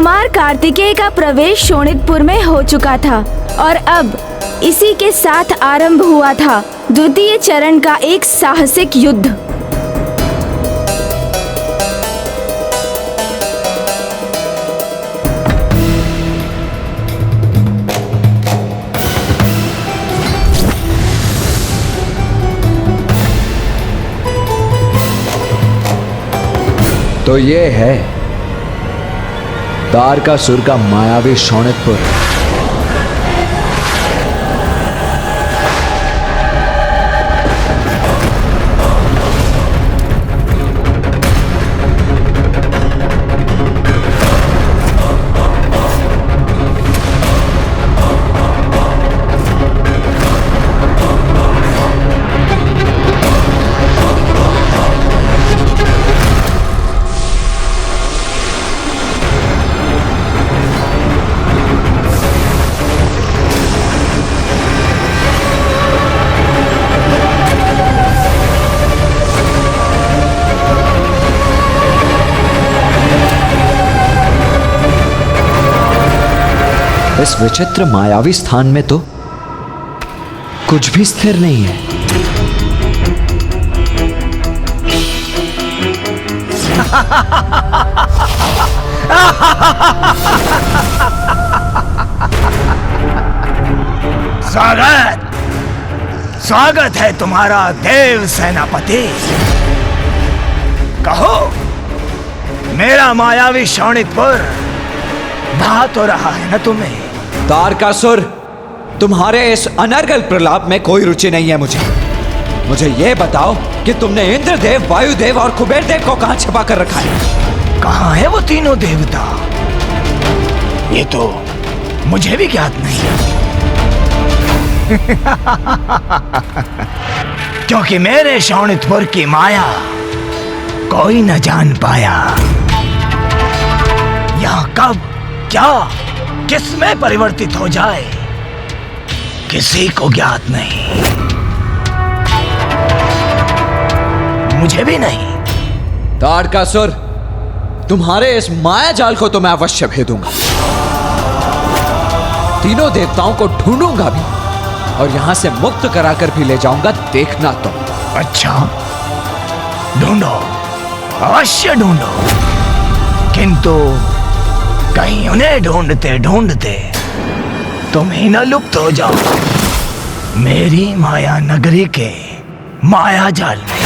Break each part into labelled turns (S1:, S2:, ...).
S1: कुमार कार्तिकेय का प्रवेश शोणितपुर में हो चुका था और अब इसी के साथ आरंभ हुआ था द्वितीय चरण का एक साहसिक युद्ध।
S2: तो ये है तारकासुर का मायावी शोणितपुर। इस विचित्र मायावी स्थान में तो कुछ भी स्थिर नहीं है।
S3: स्वागत है तुम्हारा देव सेनापति। कहो, मेरा मायावी शोणितपुर भा तो रहा है न तुम्हें?
S2: तारकासुर, तुम्हारे इस अनर्गल प्रलाप में कोई रुचि नहीं है मुझे ये बताओ कि तुमने इंद्रदेव, वायुदेव और कुबेर देव को कहां छिपा कर रखा है?
S3: कहां है वो तीनों देवता? ये तो मुझे भी ज्ञात नहीं। क्योंकि मेरे शोणितपुर की माया कोई न जान पाया। यहां कब, क्या, किसमें परिवर्तित हो जाए किसी को ज्ञात नहीं, मुझे भी नहीं।
S2: तारकासुर, तुम्हारे इस माया जाल को तो मैं अवश्य भेदूंगा। तीनों देवताओं को ढूंढूंगा भी और यहां से मुक्त कराकर भी ले जाऊंगा, देखना तुम।
S3: अच्छा, ढूंढो, अवश्य ढूंढो, किंतु कहीं उन्हें ढूंढते ढूंढते तुम ही न लुप्त हो जाओ मेरी माया नगरी के माया जाल में।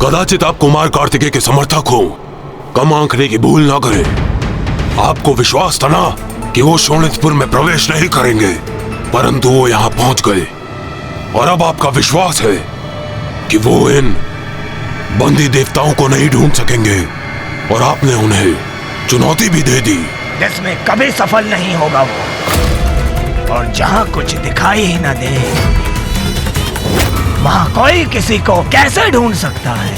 S4: कदाचित आप कुमार कार्तिकेय के समर्थक हो, कम आंकने की भूल ना करें। आपको विश्वास था ना कि वो शोणितपुर में प्रवेश नहीं करेंगे, परंतु वो यहाँ पहुंच गए। और अब आपका विश्वास है कि वो इन बंदी देवताओं को नहीं ढूंढ सकेंगे, और आपने उन्हें चुनौती भी दे दी
S3: जिसमें कभी सफल नहीं होगा वो। और जहां कुछ दिखाई ही न दे, वहां कोई किसी को कैसे ढूंढ सकता है?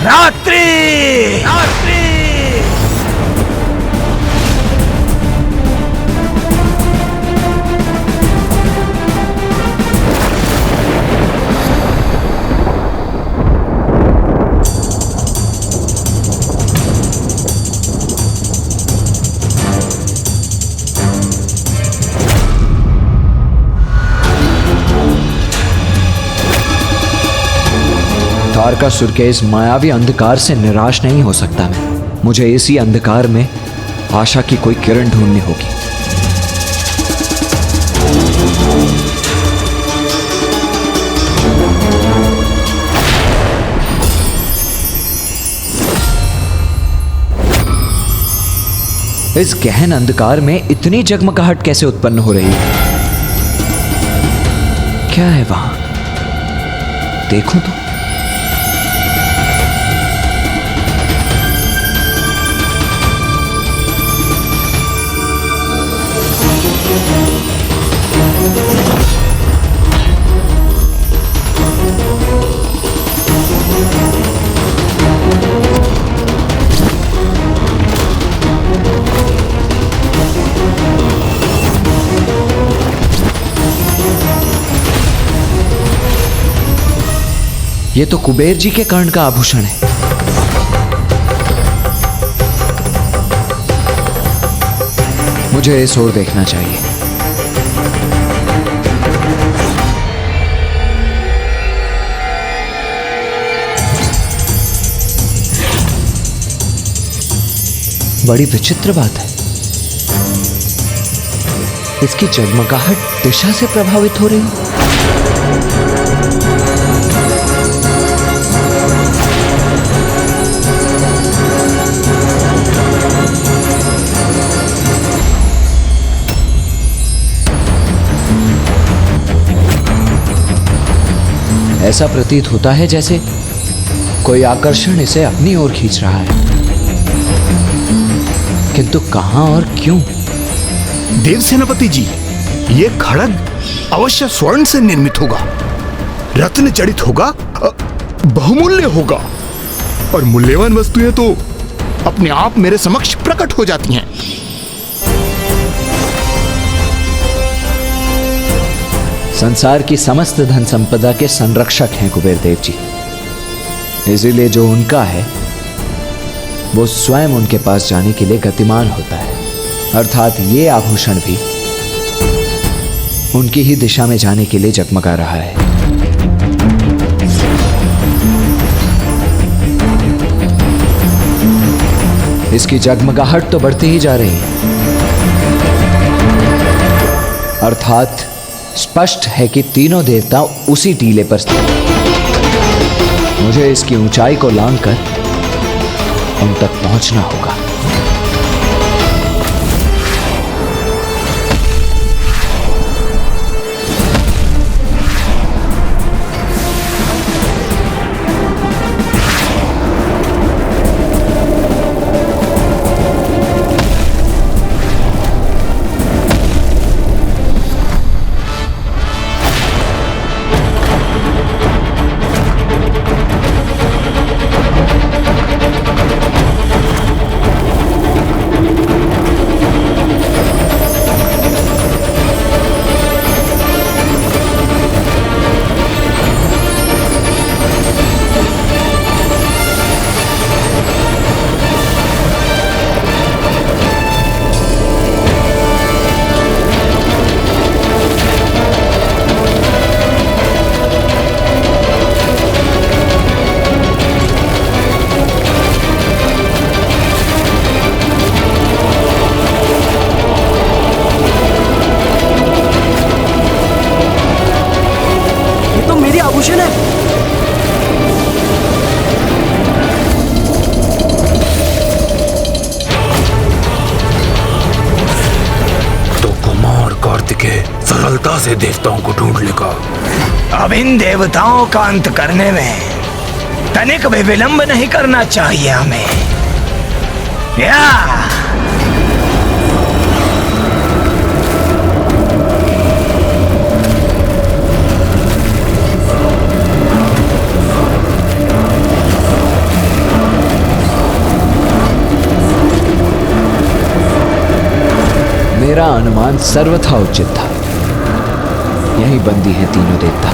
S3: रात्रि, रात्रि।
S2: तारकासुर के इस मायावी अंधकार से निराश नहीं हो सकता मैं। मुझे इसी अंधकार में आशा की कोई किरण ढूंढनी होगी। इस गहन अंधकार में इतनी जगमगाहट कैसे उत्पन्न हो रही है? क्या है वहां? देखूं तो। ये तो कुबेर जी के कर्ण का आभूषण है। मुझे इस ओर देखना चाहिए। बड़ी विचित्र बात है, इसकी जगमगाहट दिशा से प्रभावित हो रही है। ऐसा प्रतीत होता है जैसे कोई आकर्षण इसे अपनी ओर खींच रहा है, किंतु कहां और क्यों?
S5: देव सेनापति जी, ये खड़ग अवश्य स्वर्ण से निर्मित होगा, रत्न जड़ित होगा, बहुमूल्य होगा, और मूल्यवान वस्तुएं तो अपने आप मेरे समक्ष प्रकट हो जाती हैं।
S2: संसार की समस्त धन संपदा के संरक्षक हैं कुबेर देव जी, इसीलिए जो उनका है वो स्वयं उनके पास जाने के लिए गतिमान होता है, अर्थात ये आभूषण भी उनकी ही दिशा में जाने के लिए जगमगा रहा है। इसकी जगमगाहट तो बढ़ती ही जा रही है, अर्थात स्पष्ट है कि तीनों देवता उसी टीले पर स्थित हैं। मुझे इसकी ऊंचाई को लांघकर उन तक पहुंचना होगा।
S4: सरलता से देवताओं को ढूंढ लेगा।
S3: अब इन देवताओं का अंत करने में तनिक भी विलंब नहीं करना चाहिए हमें। या
S2: मेरा अनुमान सर्वथा उचित था, यही बंदी है तीनों देवता।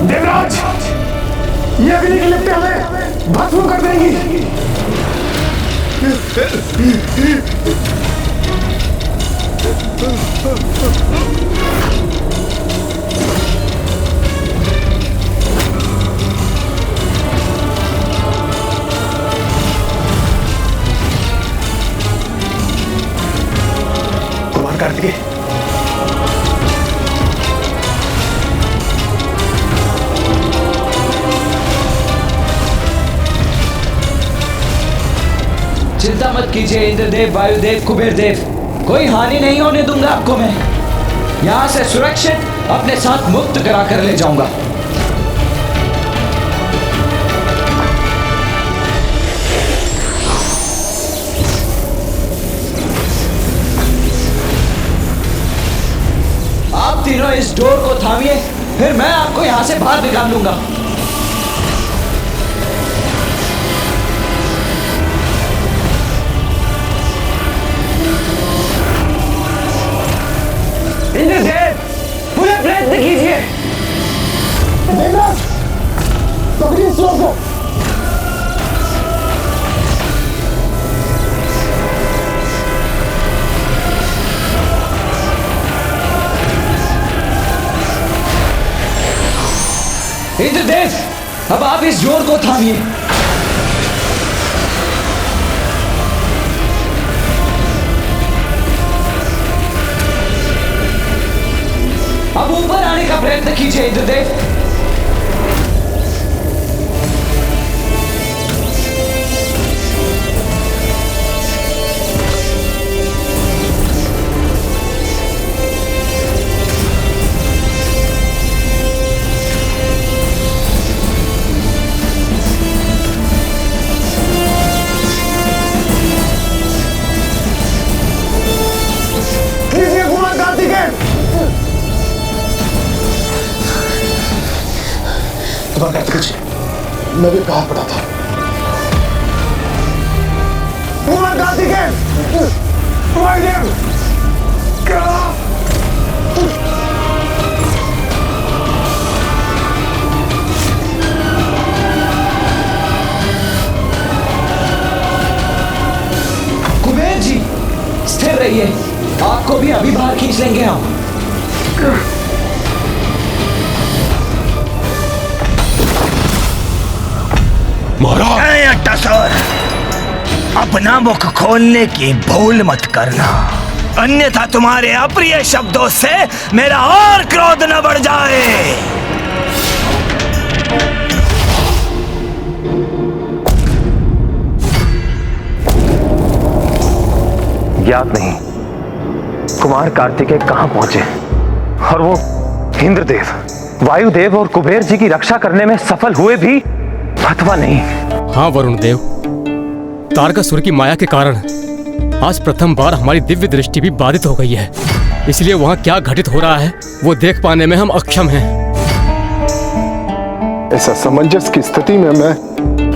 S5: देवराज, ये अग्नि की लिपटें हमें भस्म कर देंगी। कुमार कार्तिकेय,
S2: चिंता मत कीजिए इंद्रदेव, वायुदेव, कुबेर देव, कोई हानि नहीं होने दूंगा आपको। मैं यहां से सुरक्षित अपने साथ मुक्त करा कर ले जाऊंगा। आप तीनों इस डोर को थामिए, फिर मैं आपको यहां से बाहर निकाल लूंगा।
S3: इंद्रदेव, पूरे प्रयत्न कीजिए।
S2: इंद्रदेव, अब आप इस जोर को थामिए। अब ऊपर आने का प्रयत्न कीजिए इंद्रदेव।
S5: मैं भी कहा पड़ा था।
S2: कुबेर जी, स्थिर रहिए, आपको भी अभी बाहर खींच लेंगे हम।
S3: महाराज, अपना मुख खोलने की भूल मत करना, अन्यथा तुम्हारे अप्रिय शब्दों से मेरा और क्रोध न बढ़ जाए।
S6: ज्ञात नहीं कुमार कार्तिकेय कहां पहुंचे, और वो इंद्रदेव, वायुदेव और कुबेर जी की रक्षा करने में सफल हुए भी अथवा नहीं।
S7: हाँ वरुण देव, तारकासुर की माया के कारण आज प्रथम बार हमारी दिव्य दृष्टि भी बाधित हो गई है, इसलिए वहाँ क्या घटित हो रहा है वो देख पाने में हम अक्षम हैं।
S8: इस असमंजस की स्थिति में मैं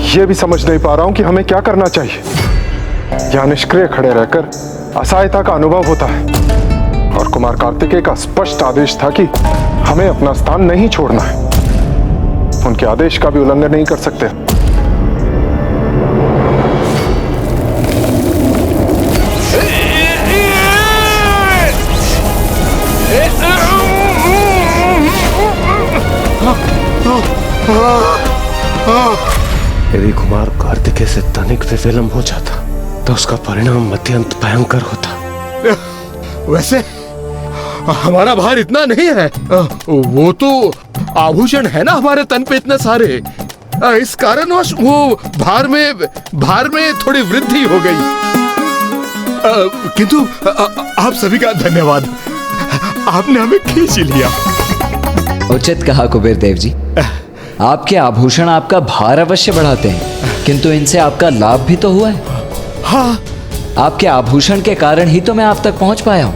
S8: ये भी समझ नहीं पा रहा हूँ कि हमें क्या करना चाहिए। यहाँ निष्क्रिय खड़े रहकर असहायता का अनुभव होता है, और कुमार कार्तिकेय का स्पष्ट आदेश था कि हमें अपना स्थान नहीं छोड़ना है। उनके आदेश का भी उल्लंघन नहीं कर सकते।
S6: यदि कुमार कार्तिकेय से तनिक भी विलंब हो जाता तो उसका परिणाम अत्यंत भयंकर होता।
S5: वैसे हमारा भार इतना नहीं है, वो तो आभूषण है ना हमारे तन पे इतने सारे, इस कारणवश वो भार में थोड़ी वृद्धि हो गई। किंतु आप सभी का धन्यवाद, आपने हमें खींच लिया।
S2: उचित कहा कुबेर देव जी, आपके आभूषण आपका भार अवश्य बढ़ाते हैं, किंतु इनसे आपका लाभ भी तो हुआ है।
S5: हाँ,
S2: आपके आभूषण के कारण ही तो मैं आप तक पहुंच पाया हूं।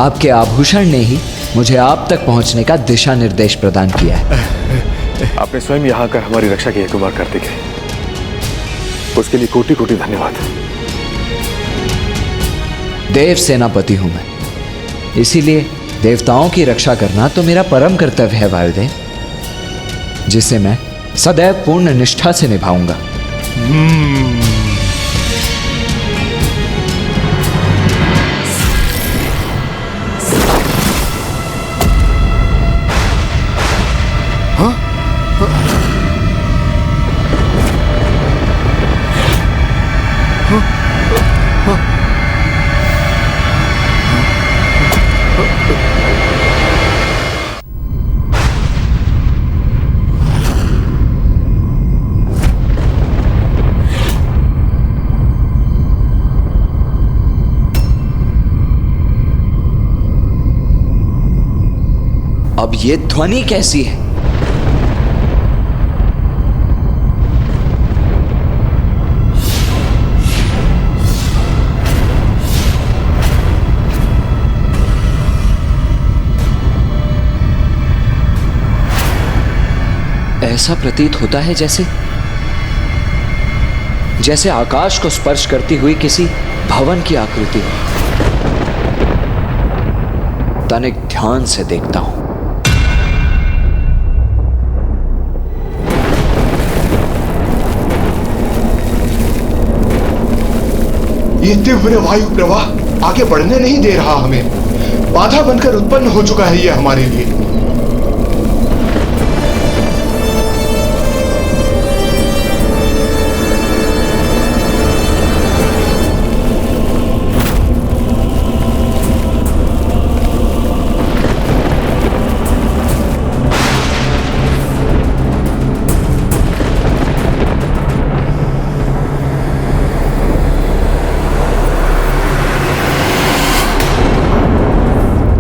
S2: आपके आभूषण ने ही मुझे आप तक पहुंचने का दिशा निर्देश प्रदान किया है।
S8: आपने स्वयं यहाँ कर हमारी रक्षा की है कुमार कार्तिकेय, उसके लिए कोटि कोटि धन्यवाद।
S2: देव सेनापति हूं मैं, इसीलिए देवताओं की रक्षा करना तो मेरा परम कर्तव्य है वायुदेव, जिसे मैं सदैव पूर्ण निष्ठा से निभाऊंगा। अब ये ध्वनि कैसी है? ऐसा प्रतीत होता है जैसे आकाश को स्पर्श करती हुई किसी भवन की आकृति हो। तनिक ध्यान से देखता हूं।
S8: ये तीव्र वायु प्रवाह आगे बढ़ने नहीं दे रहा हमें। बाधा बनकर उत्पन्न हो चुका है ये हमारे लिए।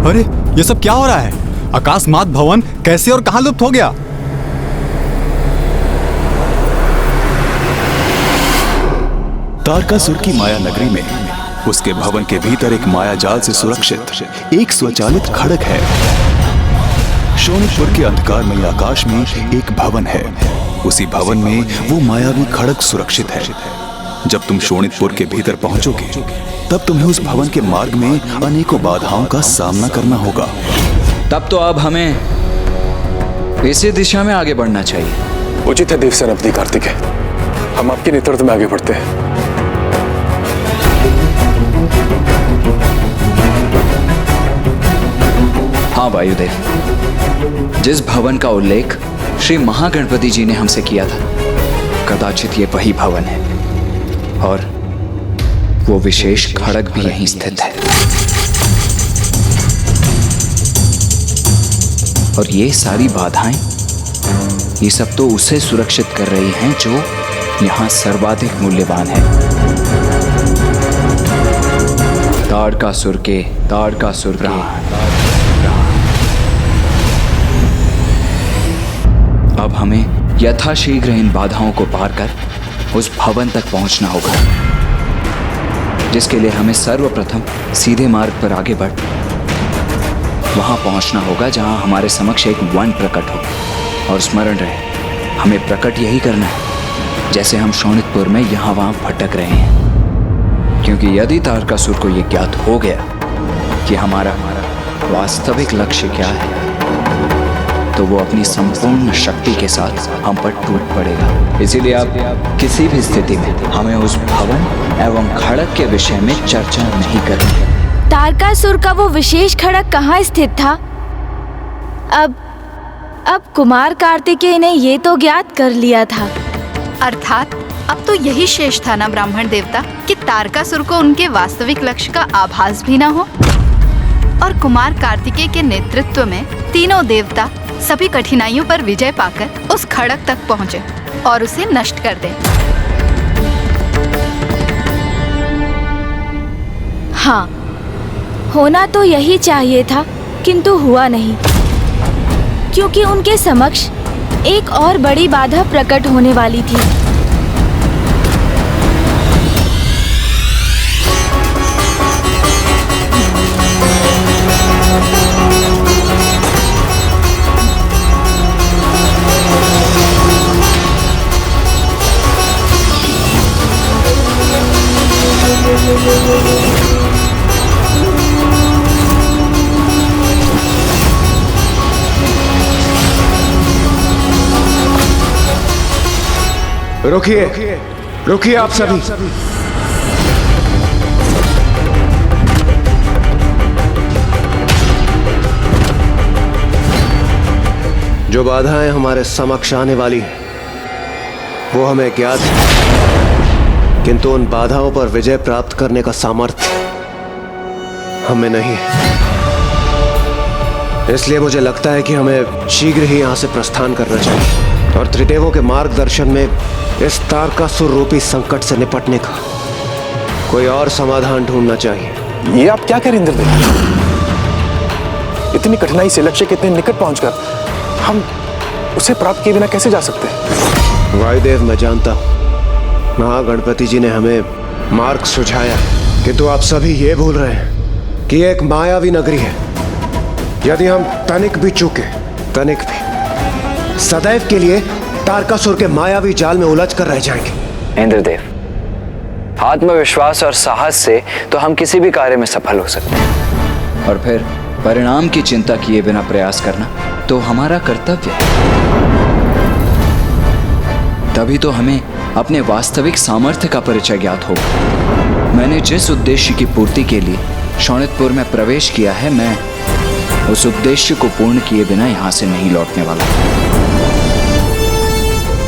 S9: अरे ये सब क्या हो रहा है? आकाशमात भवन कैसे और कहां लुप्त हो गया?
S10: तारकासुर की माया नगरी में उसके भवन के भीतर एक माया जाल से सुरक्षित एक स्वचालित खड़ग है। शोणितपुर के अंधकारमय आकाश में एक भवन है। उसी भवन में वो मायावी खड़ग सुरक्षित है। जब तुम शोणितपुर के भीतर पहुंचोगे तब तुम्हें उस भवन के मार्ग में अनेकों बाधाओं का सामना करना होगा।
S2: तब तो अब हमें इसी दिशा में आगे बढ़ना चाहिए।
S8: उचित है देवसेनापति कार्तिकेय, हम आपके नेतृत्व में आगे बढ़ते हैं।
S2: हाँ वायुदेव, जिस भवन का उल्लेख श्री महागणपति जी ने हमसे किया था, कदाचित ये वही भवन है और वो विशेष खड़ग भी यहीं स्थित है। और ये सारी बाधाएं, ये सब तो उसे सुरक्षित कर रही हैं जो यहां सर्वाधिक मूल्यवान है। तारकासुर के अब हमें यथाशीघ्र इन बाधाओं को पार कर उस भवन तक पहुंचना होगा, जिसके लिए हमें सर्वप्रथम सीधे मार्ग पर आगे बढ़ वहां पहुंचना होगा जहां हमारे समक्ष एक वन प्रकट हो। और स्मरण रहे, हमें प्रकट यही करना है जैसे हम शोणितपुर में यहां वहां भटक रहे हैं। क्योंकि यदि तारकासुर को यह ज्ञात हो गया कि हमारा वास्तविक लक्ष्य क्या है, तो वो अपनी संपूर्ण शक्ति के साथ हम पर टूट पड़ेगा। इसीलिए आप किसी भी स्थिति में हमें उस भवन एवं खड़ग के विषय में चर्चा नहीं करेंगे।
S1: तारकासुर का वो विशेष खड़ग कहाँ स्थित था? अब कुमार कार्तिकेय ने ये तो ज्ञात कर लिया था।
S11: अर्थात अब तो यही शेष था ना ब्राह्मण देवता, कि तारकासुर को उनके वास्तविक लक्ष्य का आभास भी ना हो और कुमार कार्तिकेय के नेतृत्व में तीनों देवता सभी कठिनाइयों पर विजय पाकर उस खड़ग तक पहुंचे और उसे नष्ट कर दें।
S1: हाँ, होना तो यही चाहिए था, किंतु हुआ नहीं, क्योंकि उनके समक्ष एक और बड़ी बाधा प्रकट होने वाली थी।
S5: रुकिए आप सभी। जो बाधाएं हमारे समक्ष आने वाली हैं, वो हमें ज्ञात है, किंतु उन बाधाओं पर विजय प्राप्त करने का सामर्थ्य हमें नहीं है। इसलिए मुझे लगता है कि हमें शीघ्र ही यहां से प्रस्थान करना चाहिए और त्रिदेवों के मार्गदर्शन में इस तारकासुर रूपी संकट से निपटने का कोई और समाधान ढूंढना चाहिए।
S8: ये आप क्या करें इंद्रदेव? इतनी कठिनाई से लक्ष्य के इतने निकट पहुंचकर हम उसे प्राप्त किए बिना कैसे जा सकते हैं?
S5: वायुदेव, मैं जानता हूं महागणपति जी ने हमें मार्ग सुझाया, किंतु आप सभी ये भूल रहे हैं कि एक मायावी नगरी है। यदि हम तनिक भी चूके, तनिक भी, सदैव के लिए तारकासुर के मायावी जाल में उलझ कर रह जाएंगे।
S2: इंद्रदेव, आत्मविश्वास और साहस से तो हम किसी भी कार्य में सफल हो सकते हैं, और फिर परिणाम की चिंता किए बिना प्रयास करना तो हमारा कर्तव्य है। तभी तो हमें अपने वास्तविक सामर्थ्य का परिचय ज्ञात होगा। मैंने जिस उद्देश्य की पूर्ति के लिए शोणितपुर में प्रवेश किया है, मैं उस उद्देश्य को पूर्ण किए बिना यहां से नहीं लौटने वाला।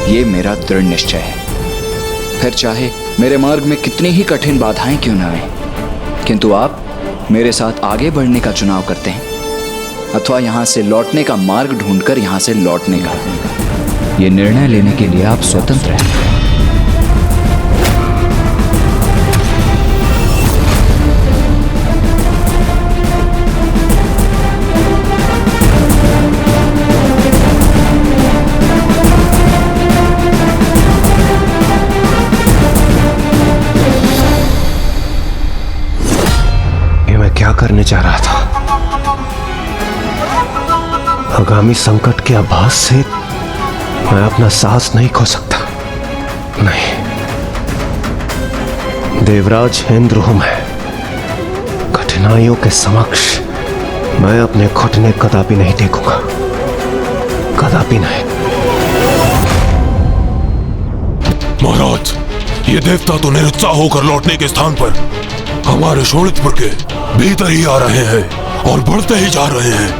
S2: ये मेरा दृढ़ निश्चय है। फिर चाहे मेरे मार्ग में कितनी ही कठिन बाधाएं क्यों न आए, किंतु आप मेरे साथ आगे बढ़ने का चुनाव करते हैं अथवा यहां से लौटने का मार्ग ढूंढकर यहां से लौटने का, ये निर्णय लेने के लिए आप स्वतंत्र हैं।
S12: क्या करने जा रहा था? आगामी संकट के आभास से मैं अपना साहस नहीं खो सकता। नहीं, देवराज इंद्र हूं मैं। कठिनाइयों के समक्ष मैं अपने घुटने कदापि नहीं टेकूंगा, कदापि नहीं।
S4: महाराज, ये देवता तो निरुत्साह होकर लौटने के स्थान पर हमारे शोणितपुर के भीतर ही आ रहे हैं और बढ़ते ही जा रहे हैं।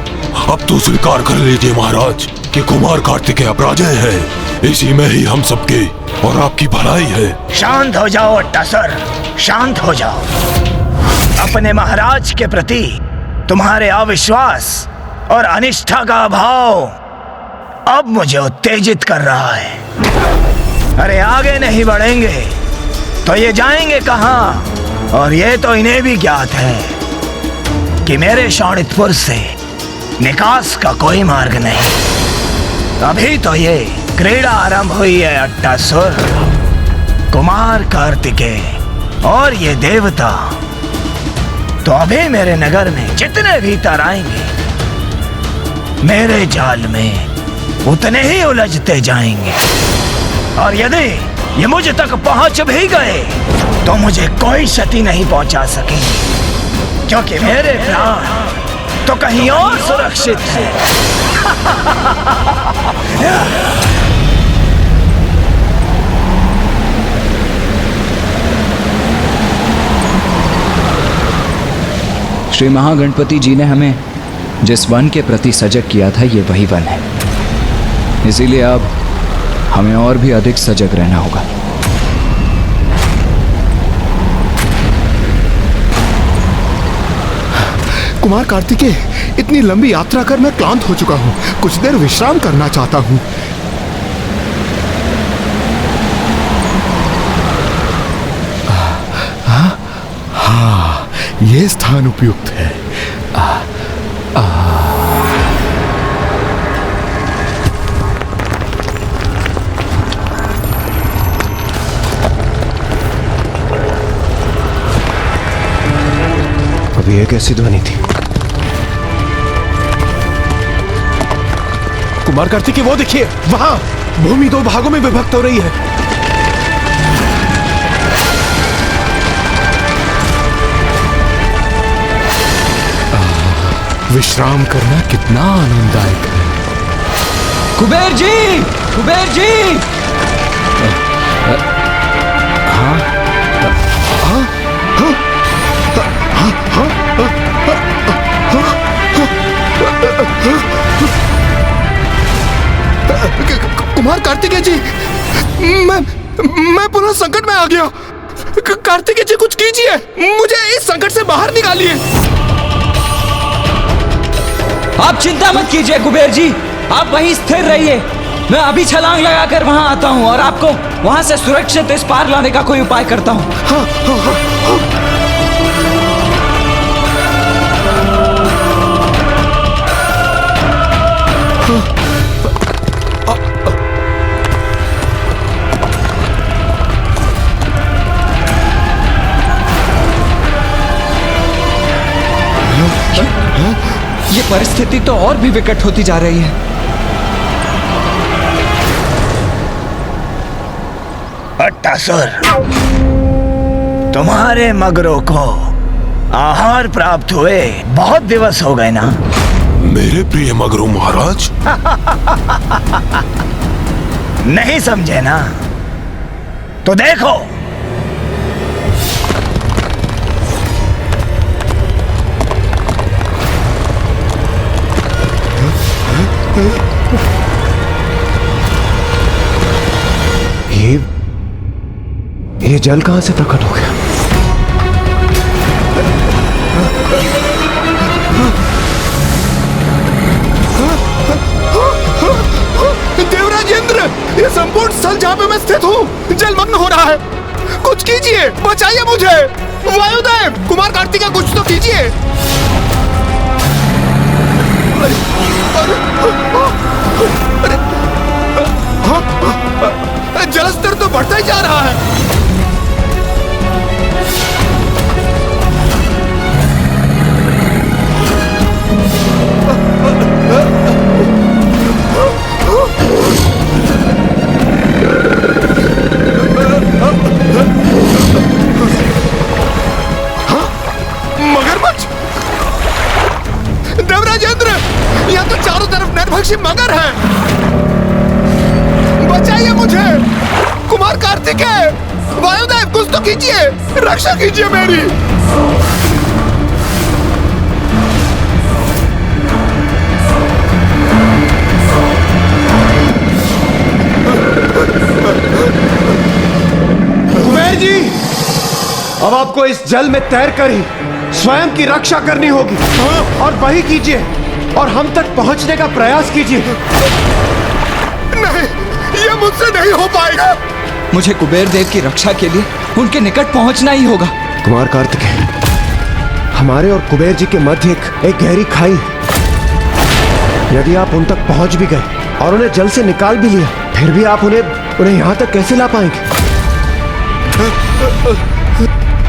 S4: अब तो स्वीकार कर लीजिए महाराज कि कुमार कार्तिकेय अपराजय है। इसी में ही हम सबकी और आपकी भलाई है।
S3: शांत हो जाओ अट्टासुर, शांत हो जाओ। अपने महाराज के प्रति तुम्हारे अविश्वास और अनिष्ठा का अभाव अब मुझे उत्तेजित कर रहा है। अरे आगे नहीं बढ़ेंगे तो ये जाएंगे कहाँ? और ये तो इन्हें भी ज्ञात है कि मेरे शोणितपुर से निकास का कोई मार्ग नहीं। अभी तो ये क्रीड़ा आरंभ हुई है अट्टासुर। कुमार कार्तिकेय और ये देवता तो अभी मेरे नगर में जितने भीतर आएंगे मेरे जाल में उतने ही उलझते जाएंगे। और यदि ये मुझ तक पहुंच भी गए तो मुझे कोई क्षति नहीं पहुंचा सकेंगे, क्योंकि मेरे प्राण तो कहीं और सुरक्षित है।
S2: श्री महागणपति जी ने हमें जिस वन के प्रति सजग किया था, ये वही वन है। इसीलिए अब हमें और भी अधिक सजग रहना होगा।
S5: कुमार कार्तिकेय, इतनी लंबी यात्रा कर मैं क्लांत हो चुका हूँ। कुछ देर विश्राम करना चाहता हूँ। हाँ, ये स्थान उपयुक्त है।
S12: अब ये कैसी ध्वनि थी?
S5: कुमार कार्तिकेय, वो देखिए, वहां भूमि दो भागों में विभक्त हो रही है। विश्राम करना कितना आनंददायक है।
S2: कुबेर जी, कुबेर जी! हाँ?
S5: कुमार कार्तिकेय जी, मैं पुनः संकट में आ गया। कार्तिकेय जी, कुछ कीजिए, मुझे इस संकट से बाहर निकालिए।
S13: आप चिंता मत कीजिए कुबेर जी, आप वहीं स्थिर रहिए। मैं अभी छलांग लगाकर वहां आता हूं और आपको वहां से सुरक्षित इस पार लाने का कोई उपाय करता हूं। ये परिस्थिति तो और भी विकट होती जा रही है।
S3: अट्टासुर, तुम्हारे मगरों को आहार प्राप्त हुए बहुत दिवस हो गए ना।
S4: मेरे प्रिय मगरू महाराज।
S3: नहीं समझे ना तो देखो।
S12: ये जल कहां से प्रकट हो गया?
S5: देवराजेंद्र, ये संपूर्ण स्थल जहां पे मैं स्थित हूँ जलमग्न हो रहा है। कुछ कीजिए, बचाइए मुझे। वायुदेव, कुमार कार्तिकेय, कुछ तो कीजिए। जलस्तर तो बढ़ता ही जा रहा है। मगरमच्छ! देवराजेंद्र, यहाँ तो चारों तरफ नरभक्षी मगर है। बचाइए मुझे। कुमार कार्तिकेय, वायुदेव, कुछ तो कीजिए, रक्षा कीजिए मेरी।
S12: कुबेर जी, अब आपको इस जल में तैर कर ही स्वयं की रक्षा करनी होगी। और वही कीजिए और हम तक पहुंचने का प्रयास कीजिए।
S5: नहीं, ये मुझसे नहीं हो पाएगा।
S13: मुझे कुबेर देव की रक्षा के लिए उनके निकट पहुंचना ही होगा।
S12: कुमार कार्तिकेय, हमारे और कुबेर जी के मध्य एक गहरी खाई है। यदि आप उन तक पहुंच भी गए और उन्हें जल से निकाल भी लिया, फिर भी आप उन्हें यहाँ तक कैसे ला पाएंगे?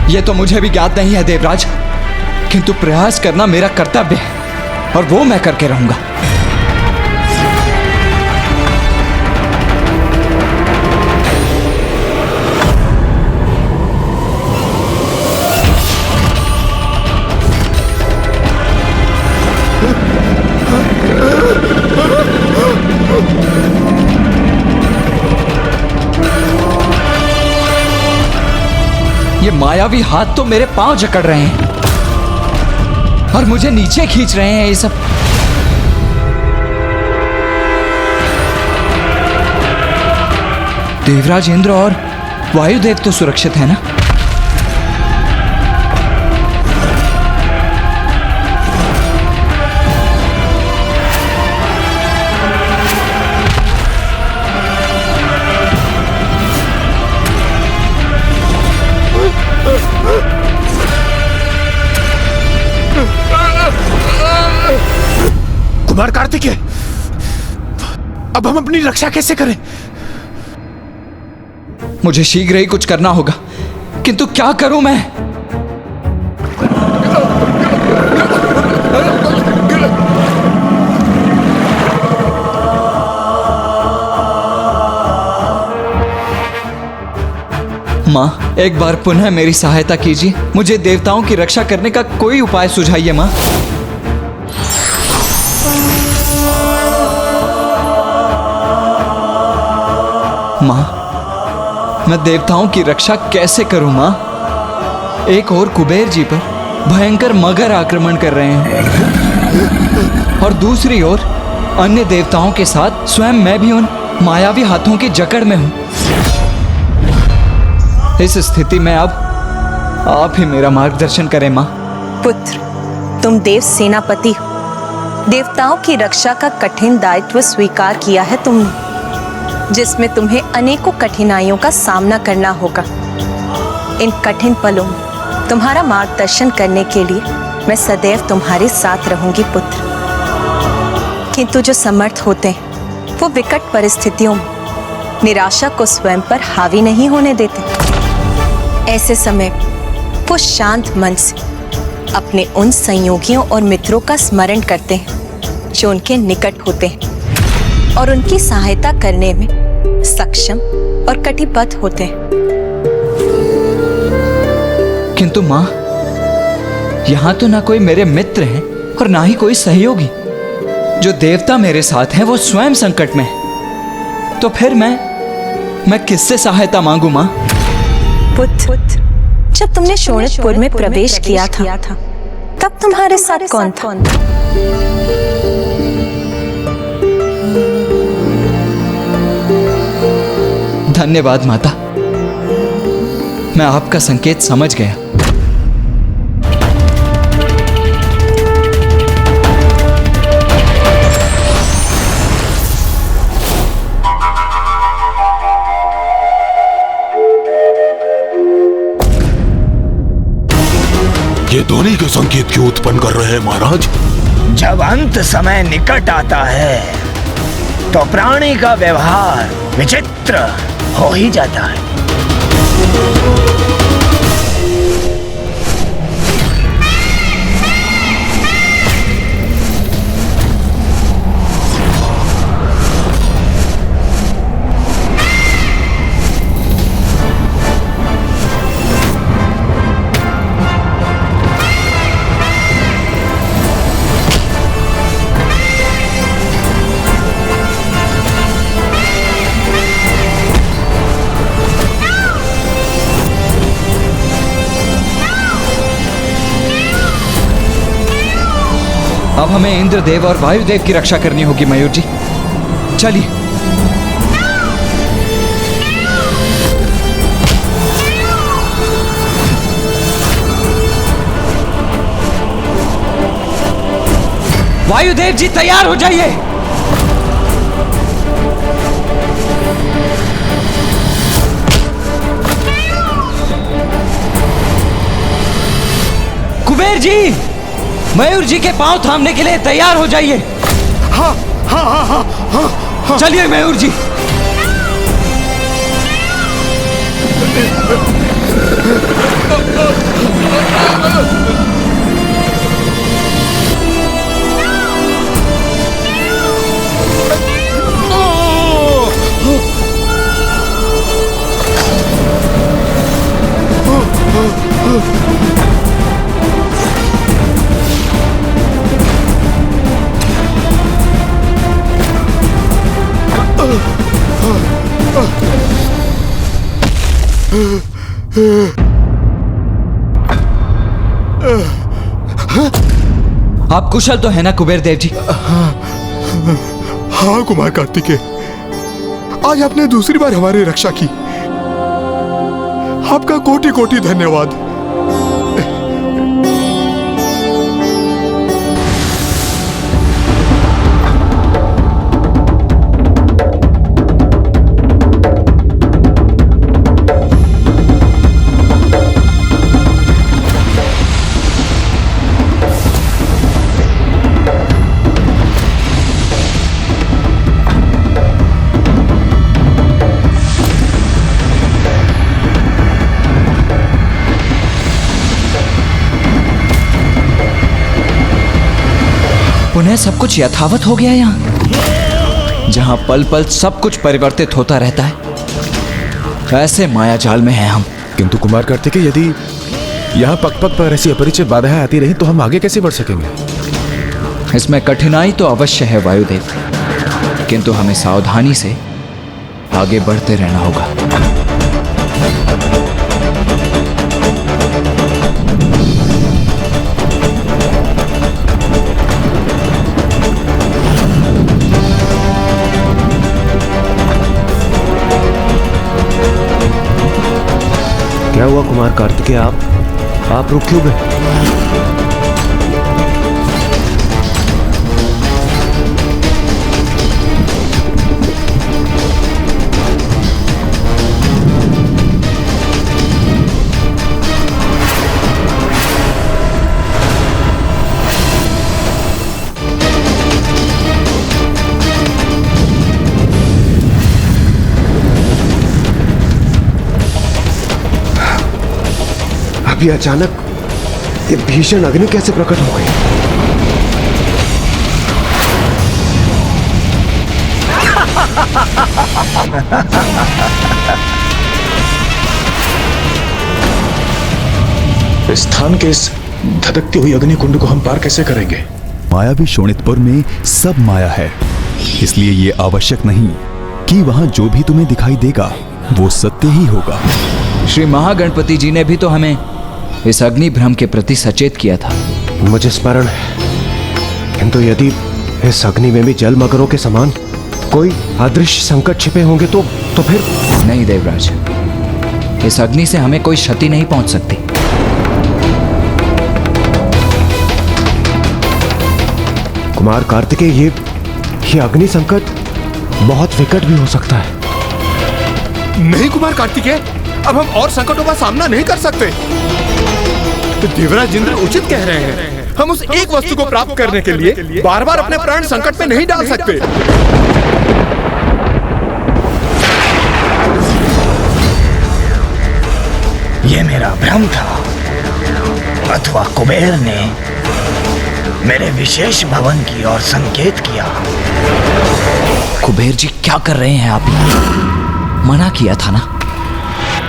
S13: यह तो मुझे भी ज्ञात नहीं है देवराज, किंतु प्रयास करना मेरा कर्तव्य है और वो मैं करके रहूंगा। ये मायावी हाथ तो मेरे पांव जकड़ रहे हैं और मुझे नीचे खींच रहे हैं। ये सब देवराज इंद्र और वायुदेव तो सुरक्षित है ना?
S5: कुमार कार्तिकेय, अब हम अपनी रक्षा कैसे करें?
S13: मुझे शीघ्र ही कुछ करना होगा, किंतु क्या करूं मैं? मां, एक बार पुनः मेरी सहायता कीजिए। मुझे देवताओं की रक्षा करने का कोई उपाय सुझाइए मां। मां, मैं देवताओं की रक्षा कैसे करूं मां? एक और कुबेर जी पर भयंकर मगर आक्रमण कर रहे हैं और दूसरी ओर अन्य देवताओं के साथ स्वयं मैं भी उन मायावी हाथों की जकड़ में हूं। इस स्थिति में अब आप ही मेरा मार्गदर्शन करें मां।
S14: पुत्र, तुम देव सेनापति हो। देवताओं की रक्षा का कठिन दायित्व स्वीकार किया है तुमने, जिसमें तुम्हें अनेकों कठिनाइयों का सामना करना होगा। इन कठिन पलों में तुम्हारा मार्गदर्शन करने के लिए मैं सदैव तुम्हारे साथ रहूंगी पुत्र। किंतु जो समर्थ होते हैं वो विकट परिस्थितियों में निराशा को स्वयं पर हावी नहीं होने देते। ऐसे समय वो शांत मन से अपने उन संयोगियों और मित्रों का स्मरण करते हैं जो उनके निकट होते हैं और उनकी सहायता करने में सक्षम और कटिबद्ध होते हैं।
S13: किंतु मां, यहाँ तो ना कोई मेरे मित्र हैं और ना ही कोई सहयोगी। जो देवता मेरे साथ हैं वो स्वयं संकट में है। तो फिर मैं किससे सहायता मांगू माँ?
S14: पुत्र, जब तुमने शोणितपुर में प्रवेश किया था तब तुम्हारे साथ कौन था?
S13: धन्यवाद माता, मैं आपका संकेत समझ गया।
S4: ये ध्वनि के संकेत क्यों उत्पन्न कर रहे हैं महाराज?
S3: जब अंत समय निकट आता है तो प्राणी का व्यवहार विचित्र हो ही जाता है।
S13: अब हमें इंद्रदेव और वायुदेव की रक्षा करनी होगी मयूर जी। चलिए। वायुदेव जी तैयार हो जाइए। कुबेर जी, मयूर जी के पांव थामने के लिए तैयार हो जाइए।
S5: हाँ हाँ हाँ हाँ हाँ, हाँ।
S13: चलिए मयूर जी। आप कुशल तो है ना कुबेर देव जी?
S5: हाँ कुमार कार्तिकेय, आज आपने दूसरी बार हमारी रक्षा की। आपका कोटि कोटि धन्यवाद।
S13: पुनः सब कुछ यथावत हो गया यहाँ, जहाँ पल पल सब कुछ परिवर्तित होता रहता है। ऐसे माया जाल में हैं हम।
S8: किंतु कुमार कार्तिकेय, यदि यहाँ पग पग पर ऐसी अपरिचित बाधाएं आती रही तो हम आगे कैसे बढ़ सकेंगे?
S13: इसमें कठिनाई तो अवश्य है वायुदेव, किंतु हमें सावधानी से आगे बढ़ते रहना होगा।
S12: क्या हुआ कुमार कार्तिकेय, आप रुक क्यों गए? अभी अचानक ये भीषण अग्नि कैसे प्रकट हो गई?
S10: इस स्थान के इस
S8: धधकती हुई अग्निकुंड को हम पार कैसे करेंगे?
S10: मायावी शोणितपुर में सब माया है, इसलिए ये आवश्यक नहीं कि वहां जो भी तुम्हें दिखाई देगा वो सत्य ही होगा।
S2: श्री महागणपति जी ने भी तो हमें इस अग्नि भ्रम के प्रति सचेत किया था।
S12: मुझे स्मरण है, किंतु यदि इस अग्नि में भी जल मगरों के समान कोई अदृश्य संकट छिपे होंगे तो फिर?
S2: नहीं देवराज, इस अग्नि से हमें कोई क्षति नहीं पहुंच सकती।
S12: कुमार कार्तिकेय, ये अग्नि संकट बहुत विकट भी हो सकता है।
S5: नहीं कुमार कार्तिकेय, अब हम और संकटों का सामना नहीं कर सकते। तो देवराज इंद्र उचित कह रहे हैं, हम उस एक वस्तु को प्राप्त करने के लिए बार बार अपने प्राण संकट में नहीं डाल सकते।
S3: ये मेरा भ्रम था, अथवा कुबेर ने मेरे विशेष भवन की ओर संकेत किया।
S2: कुबेर जी क्या कर रहे हैं आप यहाँ? मना किया था ना,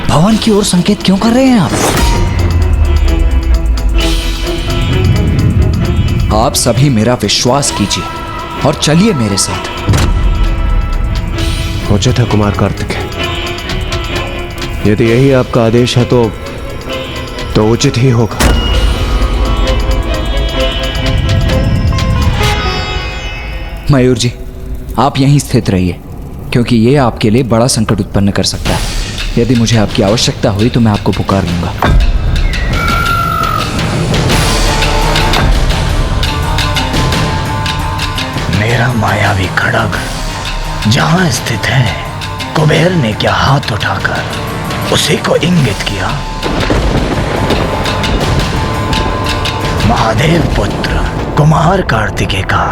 S2: भवन की ओर संकेत क्यों कर रहे हैं आप? आप सभी मेरा विश्वास कीजिए और चलिए मेरे साथ।
S12: उचित है कुमार कार्तिकेय, यदि यही आपका आदेश है तो उचित ही होगा।
S2: मयूर जी, आप यहीं स्थित रहिए, क्योंकि ये आपके लिए बड़ा संकट उत्पन्न कर सकता है। यदि मुझे आपकी आवश्यकता हुई तो मैं आपको पुकार लूंगा।
S3: मेरा मायावी खड़ग जहां स्थित है, कुबेर ने क्या हाथ उठाकर उसी को इंगित किया? महादेव पुत्र कुमार कार्तिकेय का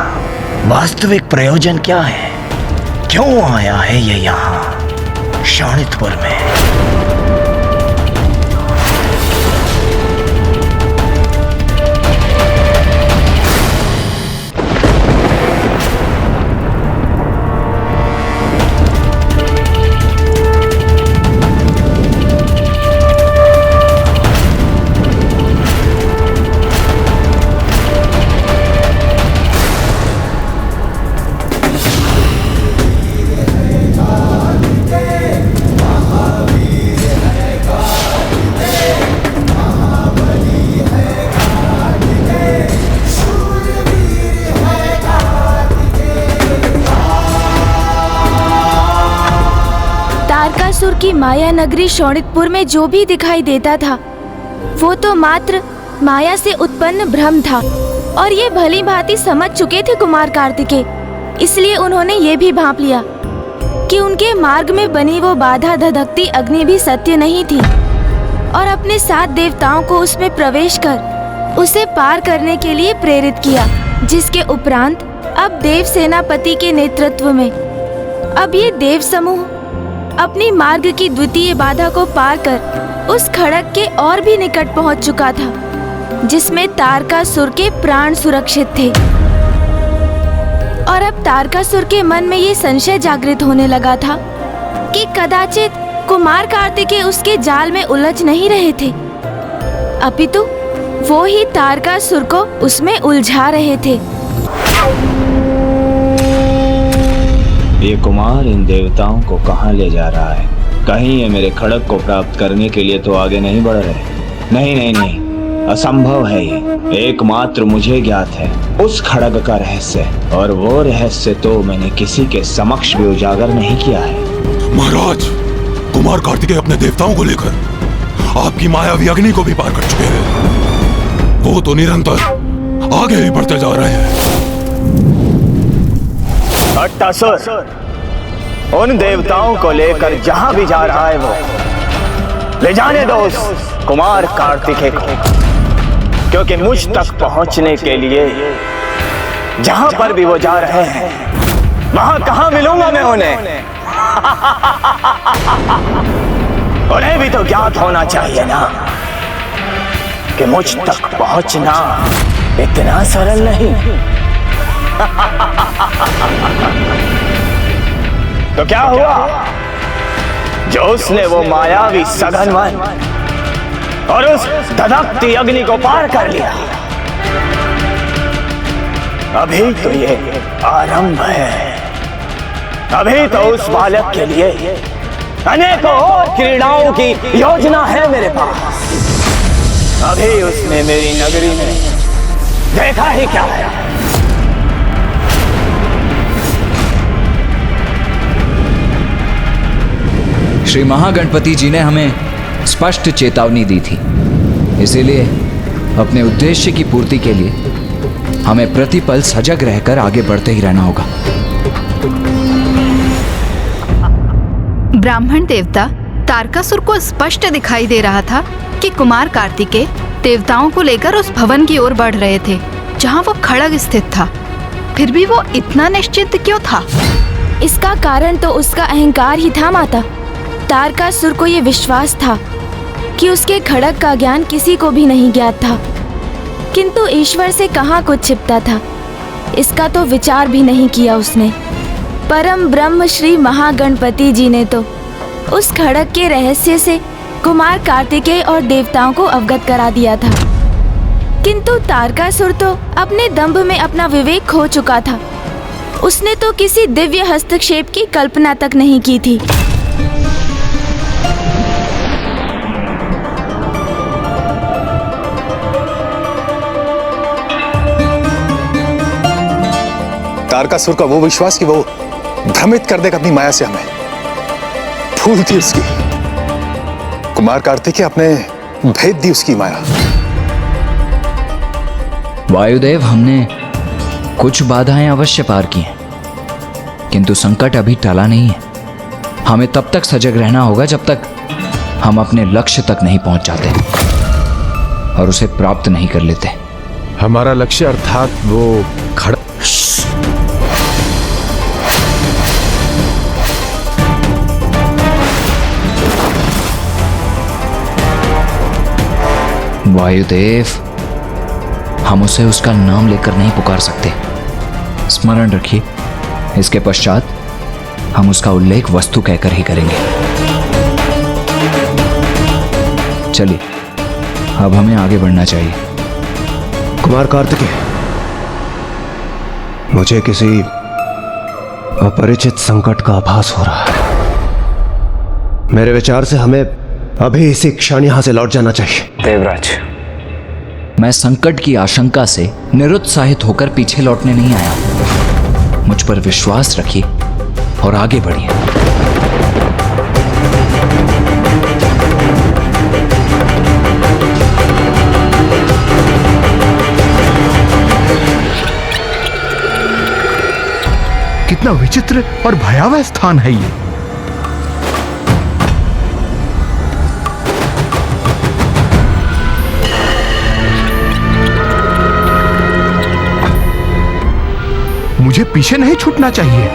S3: वास्तविक प्रयोजन क्या है? क्यों आया है ये यहाँ शोणितपुर में?
S1: तारकासुर की माया नगरी शोणितपुर में जो भी दिखाई देता था वो तो मात्र माया से उत्पन्न भ्रम था, और ये भली भांति समझ चुके थे कुमार कार्तिकेय। इसलिए उन्होंने ये भी भांप लिया कि उनके मार्ग में बनी वो बाधा धधकती अग्नि भी सत्य नहीं थी, और अपने 7 देवताओं को उसमें प्रवेश कर उसे पार करने के लिए प्रेरित किया, जिसके उपरांत अब देव सेनापति के नेतृत्व में अब ये देव समूह अपनी मार्ग की द्वितीय बाधा को पार कर उस खड़ग के और भी निकट पहुंच चुका था, जिसमें तारकासुर के प्राण सुरक्षित थे। और अब तारकासुर के मन में ये संशय जागृत होने लगा था कि कदाचित कुमार कार्तिकेय उसके जाल में उलझ नहीं रहे थे, अपितु वो ही तारकासुर को उसमें उलझा रहे थे।
S15: ये कुमार इन देवताओं को कहाँ ले जा रहा है? कहीं ये मेरे खड़ग को प्राप्त करने के लिए तो आगे नहीं बढ़ रहे? नहीं नहीं नहीं, असंभव है ये। एकमात्र मुझे ज्ञात है उस खड़ग का रहस्य, और वो रहस्य तो मैंने किसी के समक्ष भी उजागर नहीं किया है।
S4: महाराज, कुमार कार्तिकेय अपने देवताओं को लेकर आपकी मायावी अग्नि को भी पार कर चुके हैं। वो तो निरंतर आगे ही बढ़ते जा रहे हैं।
S3: अट्टासुर उन देवताओं को लेकर जहां भी जा रहा है वो ले जाने दो उस कुमार कार्तिकेय को, क्योंकि मुझ तक पहुंचने के लिए जहां पर भी वो जा रहे हैं वहां कहां मिलूंगा मैं उन्हें? उन्हें भी तो ज्ञात होना चाहिए ना कि मुझ तक पहुंचना इतना सरल नहीं। तो क्या हुआ जो उसने वो मायावी सघन मन और उस धधकती अग्नि को पार कर लिया। अभी तो ये आरंभ है। अभी तो उस बालक के लिए अनेकों और क्रीड़ाओं की योजना है मेरे पास। अभी उसने मेरी नगरी में देखा ही क्या है।
S2: श्री महागणपति जी ने हमें स्पष्ट चेतावनी दी थी, इसीलिए अपने उद्देश्य की पूर्ति के लिए हमें प्रतिपल सजग रहकर आगे बढ़ते ही रहना होगा।
S11: ब्राह्मण देवता तारकासुर को स्पष्ट दिखाई दे रहा था कि कुमार कार्तिकेय देवताओं को लेकर उस भवन की ओर बढ़ रहे थे जहां वो खड़ग स्थित था। फिर भी वो इतना निश्चित क्यों था?
S1: इसका कारण तो उसका अहंकार ही था माता। तारकासुर को ये विश्वास था कि उसके खड़ग का ज्ञान किसी को भी नहीं ज्ञात था, किंतु ईश्वर से कहाँ कुछ छिपता था, इसका तो विचार भी नहीं किया उसने। परम ब्रह्म श्री महागणपति जी ने तो उस खड़ग के रहस्य से कुमार कार्तिकेय और देवताओं को अवगत करा दिया था, किंतु तारकासुर तो अपने दंभ में अपना विवेक खो चुका था। उसने तो किसी दिव्य हस्तक्षेप की कल्पना तक नहीं की थी।
S8: तारकासुर का वो विश्वास कि वो भ्रमित कर देगा अपनी माया से हमें, फूल थी उसकी। कुमार कार्तिकेय अपने भेद दी उसकी माया।
S2: वायुदेव, हमने कुछ बाधाएं अवश्य पार की हैं, किंतु संकट अभी टला नहीं है। हमें तब तक सजग रहना होगा जब तक हम अपने लक्ष्य तक नहीं पहुंच जाते और उसे प्राप्त नहीं कर लेते।
S8: हमारा लक्ष्य अर्थात वो खड़ा।
S2: वायुदेव, हम उसे उसका नाम लेकर नहीं पुकार सकते। स्मरण रखिए, इसके पश्चात हम उसका उल्लेख वस्तु कहकर ही करेंगे। चलिए, अब हमें आगे बढ़ना चाहिए।
S12: कुमार कार्तिकेय, मुझे किसी अपरिचित संकट का आभास हो रहा है। मेरे विचार से हमें अभी इसी क्षण यहां से लौट जाना चाहिए।
S2: देवराज, मैं संकट की आशंका से निरुत्साहित होकर पीछे लौटने नहीं आया। मुझ पर विश्वास रखिए और आगे बढ़िए।
S5: कितना विचित्र और भयावह स्थान है ये। मुझे पीछे नहीं छूटना चाहिए।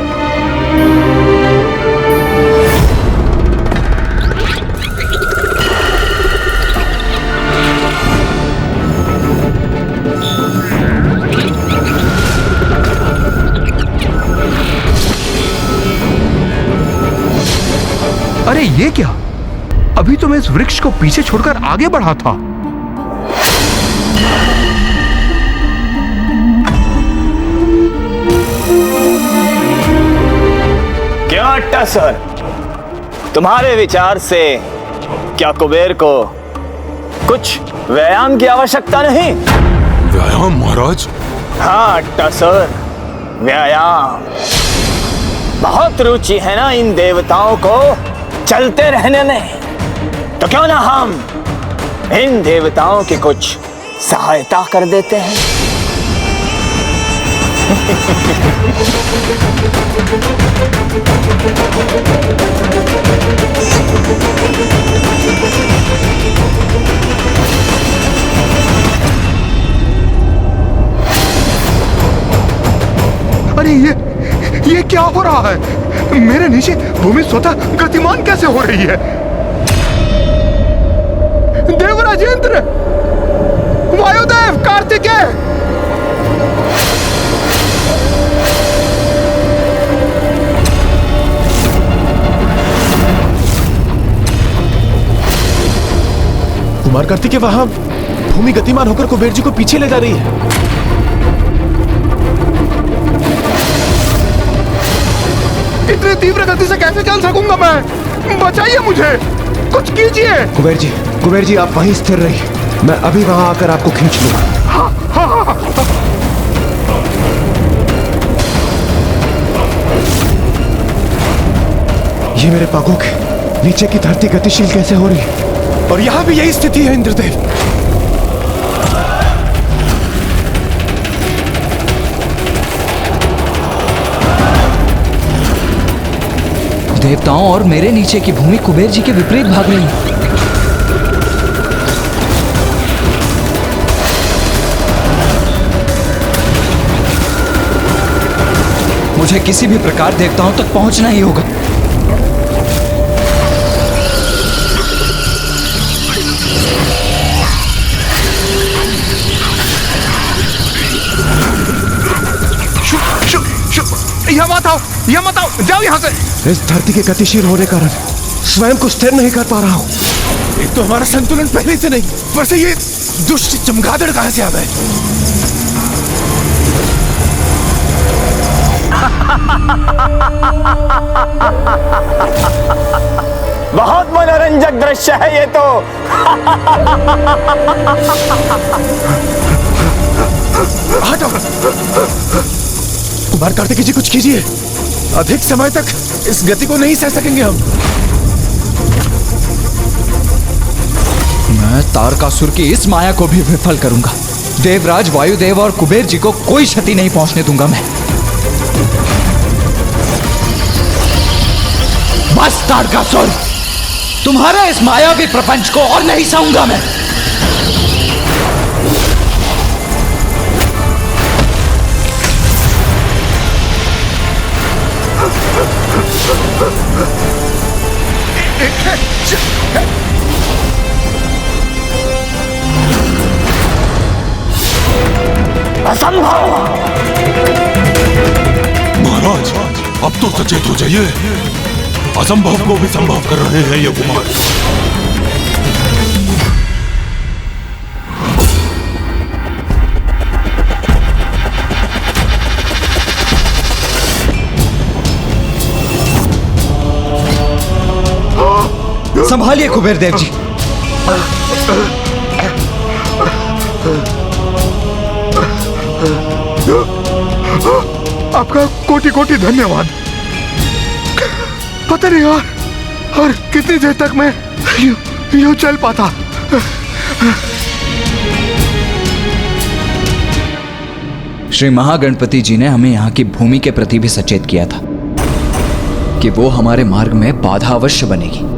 S5: अरे ये क्या? अभी तो मैं इस वृक्ष को पीछे छोड़कर आगे बढ़ा था।
S3: क्यों टसर, तुम्हारे विचार से क्या कुबेर को कुछ व्यायाम की आवश्यकता नहीं?
S4: व्यायाम महाराज?
S3: हाँ टसर, व्यायाम। बहुत रुचि है ना इन देवताओं को चलते रहने में, तो क्यों ना हम इन देवताओं की कुछ सहायता कर देते हैं।
S5: अरे ये क्या हो रहा है? मेरे नीचे भूमि स्वतः गतिमान कैसे हो रही है? देवराजेंद्र, वायुदेव, कार्तिकेय! कुमार कार्तिकेय वहां भूमि गतिमान होकर कुबेर जी को पीछे ले जा रही है। इतनी तीव्र गति से कैसे चल सकूंगा मैं? बचाइए मुझे, कुछ कीजिए।
S12: कुबेर जी आप वहीं स्थिर रहिए, मैं अभी वहां आकर आपको खींच लूंगा।
S5: हाँ।
S12: ये मेरे पागों के नीचे की धरती गतिशील कैसे हो रही है?
S5: और यहां भी यही स्थिति है इंद्रदेव।
S13: देवताओं और मेरे नीचे की भूमि कुबेर जी के विपरीत भाग रही है। मुझे किसी भी प्रकार देवताओं तक पहुंचना ही होगा।
S5: यहाँ मत आओ, जाओ यहाँ से।
S12: इस धरती के गतिशील होने कारण स्वयं को स्थिर नहीं कर पा रहा हूँ।
S5: एक तो हमारा संतुलन पहले से नहीं, पर से ये दुष्ट चमगादड़ कहाँ से आ गए?
S3: बहुत मनोरंजक दृश्य है ये तो।
S5: हटो। कुमार कार्तिकेय जी कुछ कीजिए, अधिक समय तक इस गति को नहीं सह सकेंगे हम।
S13: मैं तारकासुर की इस माया को भी विफल करूंगा। देवराज वायुदेव और कुबेर जी को कोई क्षति नहीं पहुंचने दूंगा मैं। बस तारकासुर, तुम्हारे इस मायावी प्रपंच को और नहीं सहूंगा मैं।
S3: असंभव!
S4: महाराज, अब तो सचेत हो जाइए। असंभव को भी संभव कर रहे हैं ये कुमार।
S13: संभालिए कुबेर देव जी।
S5: आपका कोटि कोटि धन्यवाद। पता नहीं यार, और कितनी देर तक मैं यूं चल पाता।
S13: श्री महागणपति जी ने हमें यहाँ की भूमि के प्रति भी सचेत किया था कि वो हमारे मार्ग में बाधा अवश्य बनेगी।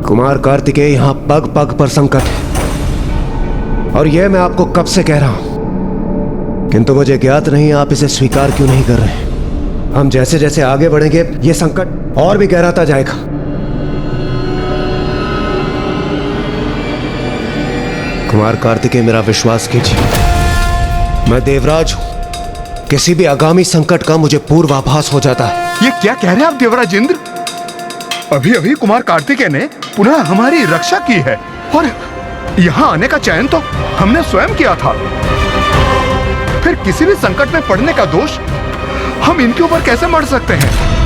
S12: कुमार कार्तिकेय यहाँ पग पग पर संकट है, और यह मैं आपको कब से कह रहा हूं, किंतु मुझे ज्ञात नहीं आप इसे स्वीकार क्यों नहीं कर रहे। हम जैसे जैसे आगे बढ़ेंगे यह संकट और भी गहराता जाएगा। कुमार कार्तिकेय, मेरा विश्वास कीजिए, मैं देवराज हूं। किसी भी आगामी संकट का मुझे पूर्वाभास हो जाता है।
S5: ये क्या कह रहे हैं आप देवराज इंद्र? अभी अभी कुमार कार्तिकेय ने पुनः हमारी रक्षा की है, और यहाँ आने का चयन तो हमने स्वयं किया था। फिर किसी भी संकट में पड़ने का दोष हम इनके ऊपर कैसे मढ़ सकते हैं?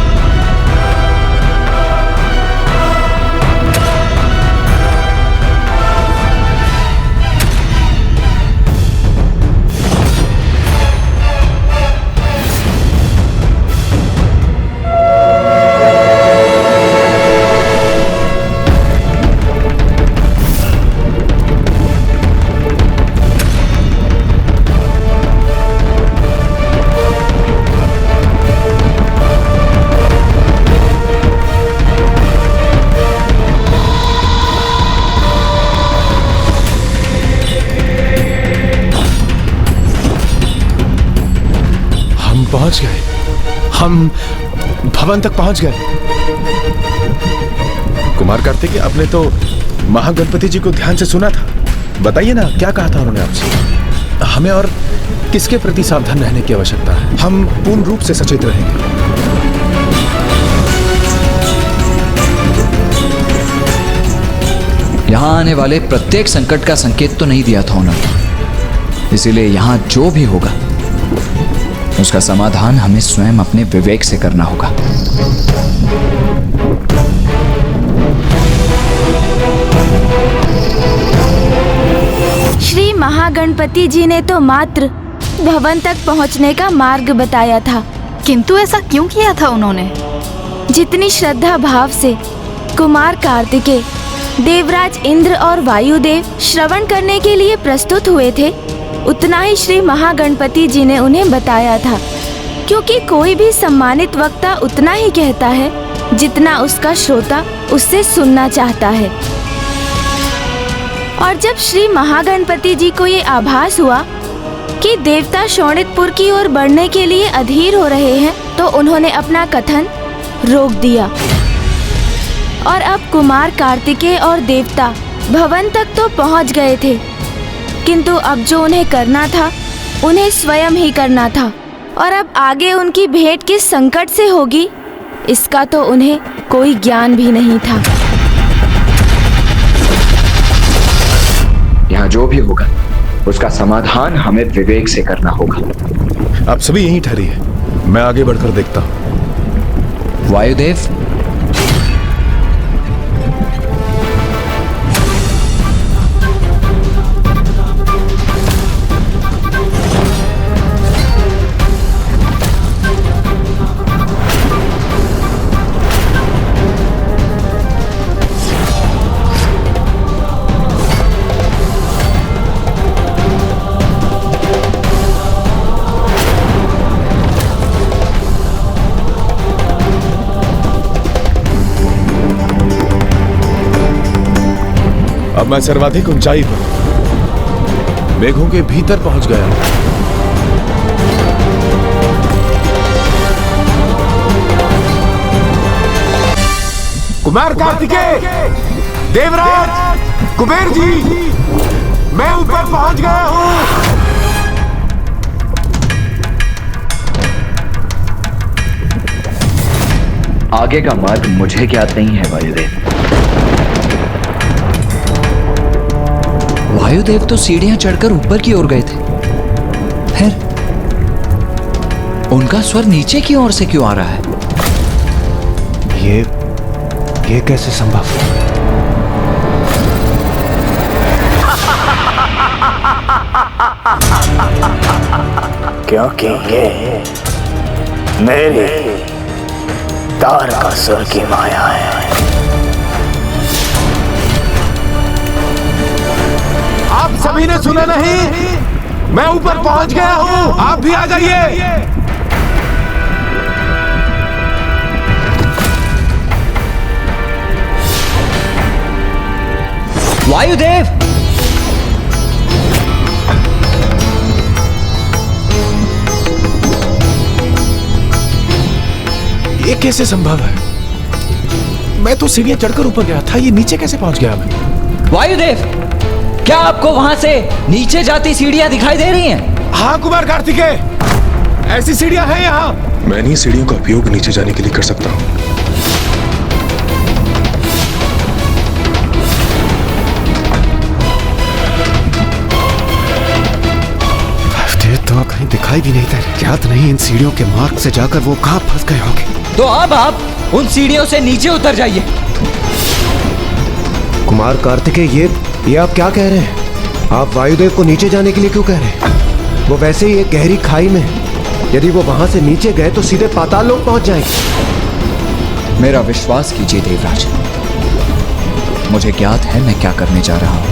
S5: पहुंच गए, हम भवन तक पहुंच गए। कुमार कार्तिकेय, आपने तो महागणपति जी को ध्यान से सुना था। बताइए ना, क्या कहा था उन्होंने आपसे? हमें और किसके प्रति सावधान रहने की आवश्यकता है? हम पूर्ण रूप से सचेत रहेंगे।
S2: यहाँ आने वाले प्रत्येक संकट का संकेत तो नहीं दिया था उन्होंने, इसीलिए यहाँ जो भी होगा उसका समाधान हमें स्वयं अपने विवेक से करना होगा।
S1: श्री महागणपति जी ने तो मात्र भवन तक पहुंचने का मार्ग बताया था,
S11: किंतु ऐसा क्यों किया था उन्होंने?
S1: जितनी श्रद्धा भाव से कुमार कार्तिकेय, देवराज इंद्र और वायुदेव श्रवण करने के लिए प्रस्तुत हुए थे, उतना ही श्री महागणपति जी ने उन्हें बताया था, क्योंकि कोई भी सम्मानित वक्ता उतना ही कहता है जितना उसका श्रोता उससे सुनना चाहता है। और जब श्री महागणपति जी को ये आभास हुआ कि देवता शोणितपुर की ओर बढ़ने के लिए अधीर हो रहे हैं, तो उन्होंने अपना कथन रोक दिया और अब कुमार कार्तिकेय और देवता भवन तक तो पहुंच गए थे, किंतु अब जो उन्हें करना था उन्हें स्वयं ही करना था, और अब आगे उनकी भेंट किस संकट से होगी इसका तो उन्हें कोई ज्ञान भी नहीं था।
S2: यहाँ जो भी होगा उसका समाधान हमें विवेक से करना होगा।
S5: आप सभी यहीं ठहरिए, मैं आगे बढ़कर देखता हूं।
S2: वायुदेव,
S5: अब मैं सर्वाधिक ऊंचाई पर मेघों के भीतर पहुंच गया। कुमार कार्तिकेय, देवराज, कुबेर जी, मैं ऊपर पहुंच गया हूं।
S2: आगे का मार्ग मुझे ज्ञात नहीं है वायुदेव। वायुदेव तो सीढ़ियां चढ़कर ऊपर की ओर गए थे, फिर उनका स्वर नीचे की ओर से क्यों आ रहा है?
S12: ये कैसे संभव है?
S3: क्योंकि ये मेरी तारकासुर की माया है।
S5: आप सभी ने सुना नहीं? मैं ऊपर पहुंच गया हूं, आप भी आ जाइए।
S13: वायुदेव,
S5: ये कैसे संभव है? मैं तो सीढ़ियां चढ़कर ऊपर गया था, ये नीचे कैसे पहुंच गया मैं?
S13: वायुदेव, क्या आपको वहां से नीचे जाती सीढ़ियां दिखाई दे रही हैं?
S5: हाँ कुमार कार्तिकेय, ऐसी सीढ़ियां हैं यहाँ।
S8: मैं इन्हीं सीढ़ियों का उपयोग नीचे जाने के लिए कर सकता हूँ।
S12: तो कहीं दिखाई भी नहीं दे रहे। ज्ञात नहीं इन सीढ़ियों के मार्ग से जाकर वो कहाँ फंस गए होंगे।
S13: तो अब आप उन सीढ़ियों से नीचे उतर जाइए।
S12: कुमार कार्तिकेय, ये आप क्या कह रहे हैं? आप वायुदेव को नीचे जाने के लिए क्यों कह रहे हैं? वो वैसे ही एक गहरी खाई में है। यदि वो वहां से नीचे गए तो सीधे पाताल लोक पहुंच जाएंगे।
S2: मेरा विश्वास कीजिए देवराज, मुझे ज्ञात है मैं क्या करने जा रहा हूं।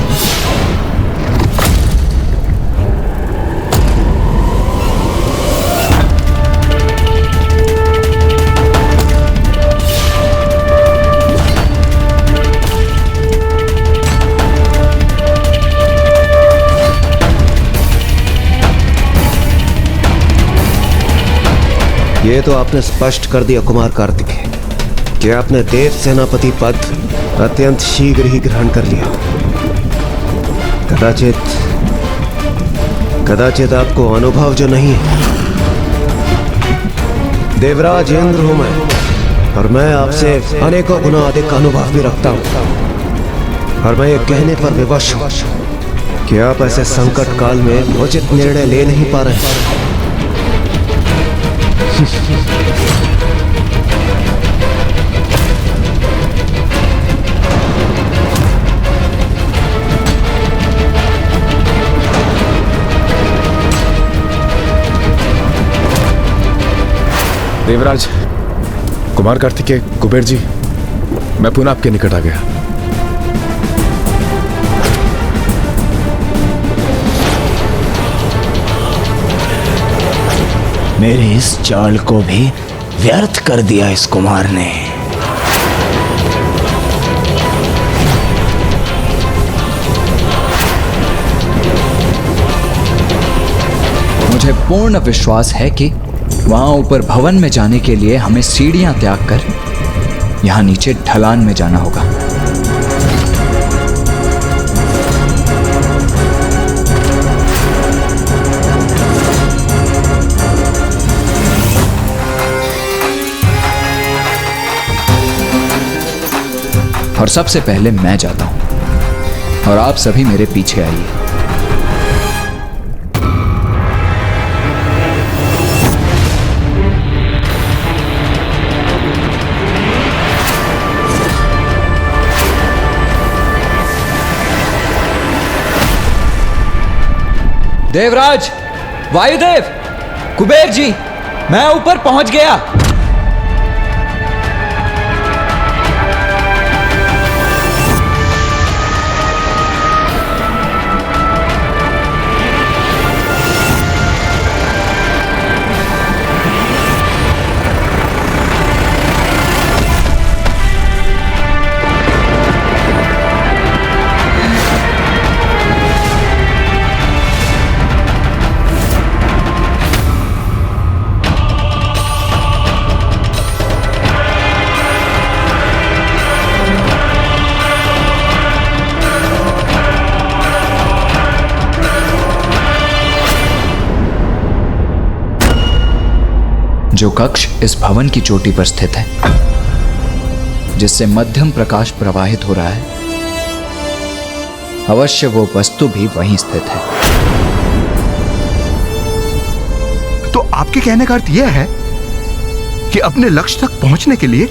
S12: ये तो आपने स्पष्ट कर दिया कुमार कार्तिकेय कि आपने देव सेनापति पद अत्यंत शीघ्र ही ग्रहण कर लिया। कदाचित आपको अनुभव जो नहीं है। देवराज इंद्र हूं मैं, और मैं आपसे अनेकों गुना अधिक अनुभव भी रखता हूं। और मैं ये कहने पर विवश हूं कि आप ऐसे संकट काल में उचित निर्णय ले नहीं पा रहे।
S8: देवराज, कुमार कार्तिकेय, कुबेर जी, मैं पुनः आपके निकट आ गया।
S3: मेरे इस चाल को भी व्यर्थ कर दिया इस कुमार ने।
S2: मुझे पूर्ण विश्वास है कि वहां ऊपर भवन में जाने के लिए हमें सीढ़ियां त्याग कर यहां नीचे ढलान में जाना होगा। और सबसे पहले मैं जाता हूं और आप सभी मेरे पीछे आइए। देवराज, वायुदेव, कुबेर जी, मैं ऊपर पहुंच गया। जो कक्ष इस भवन की चोटी पर स्थित है, जिससे मध्यम प्रकाश प्रवाहित हो रहा है, अवश्य वो वस्तु भी वहीं स्थित है।
S5: तो आपके कहने का अर्थ यह है कि अपने लक्ष्य तक पहुंचने के लिए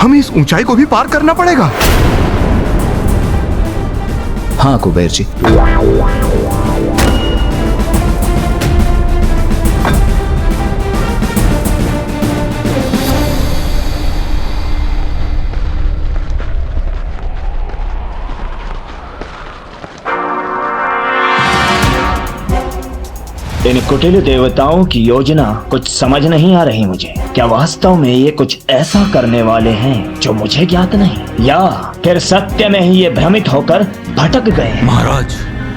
S5: हमें इस ऊंचाई को भी पार करना पड़ेगा।
S2: हाँ कुबेर जी।
S15: इन कुटिल देवताओं की योजना कुछ समझ नहीं आ रही मुझे। क्या वास्तव में ये कुछ ऐसा करने वाले हैं जो मुझे ज्ञात नहीं, या फिर सत्य में ही ये भ्रमित होकर भटक गए?
S4: महाराज,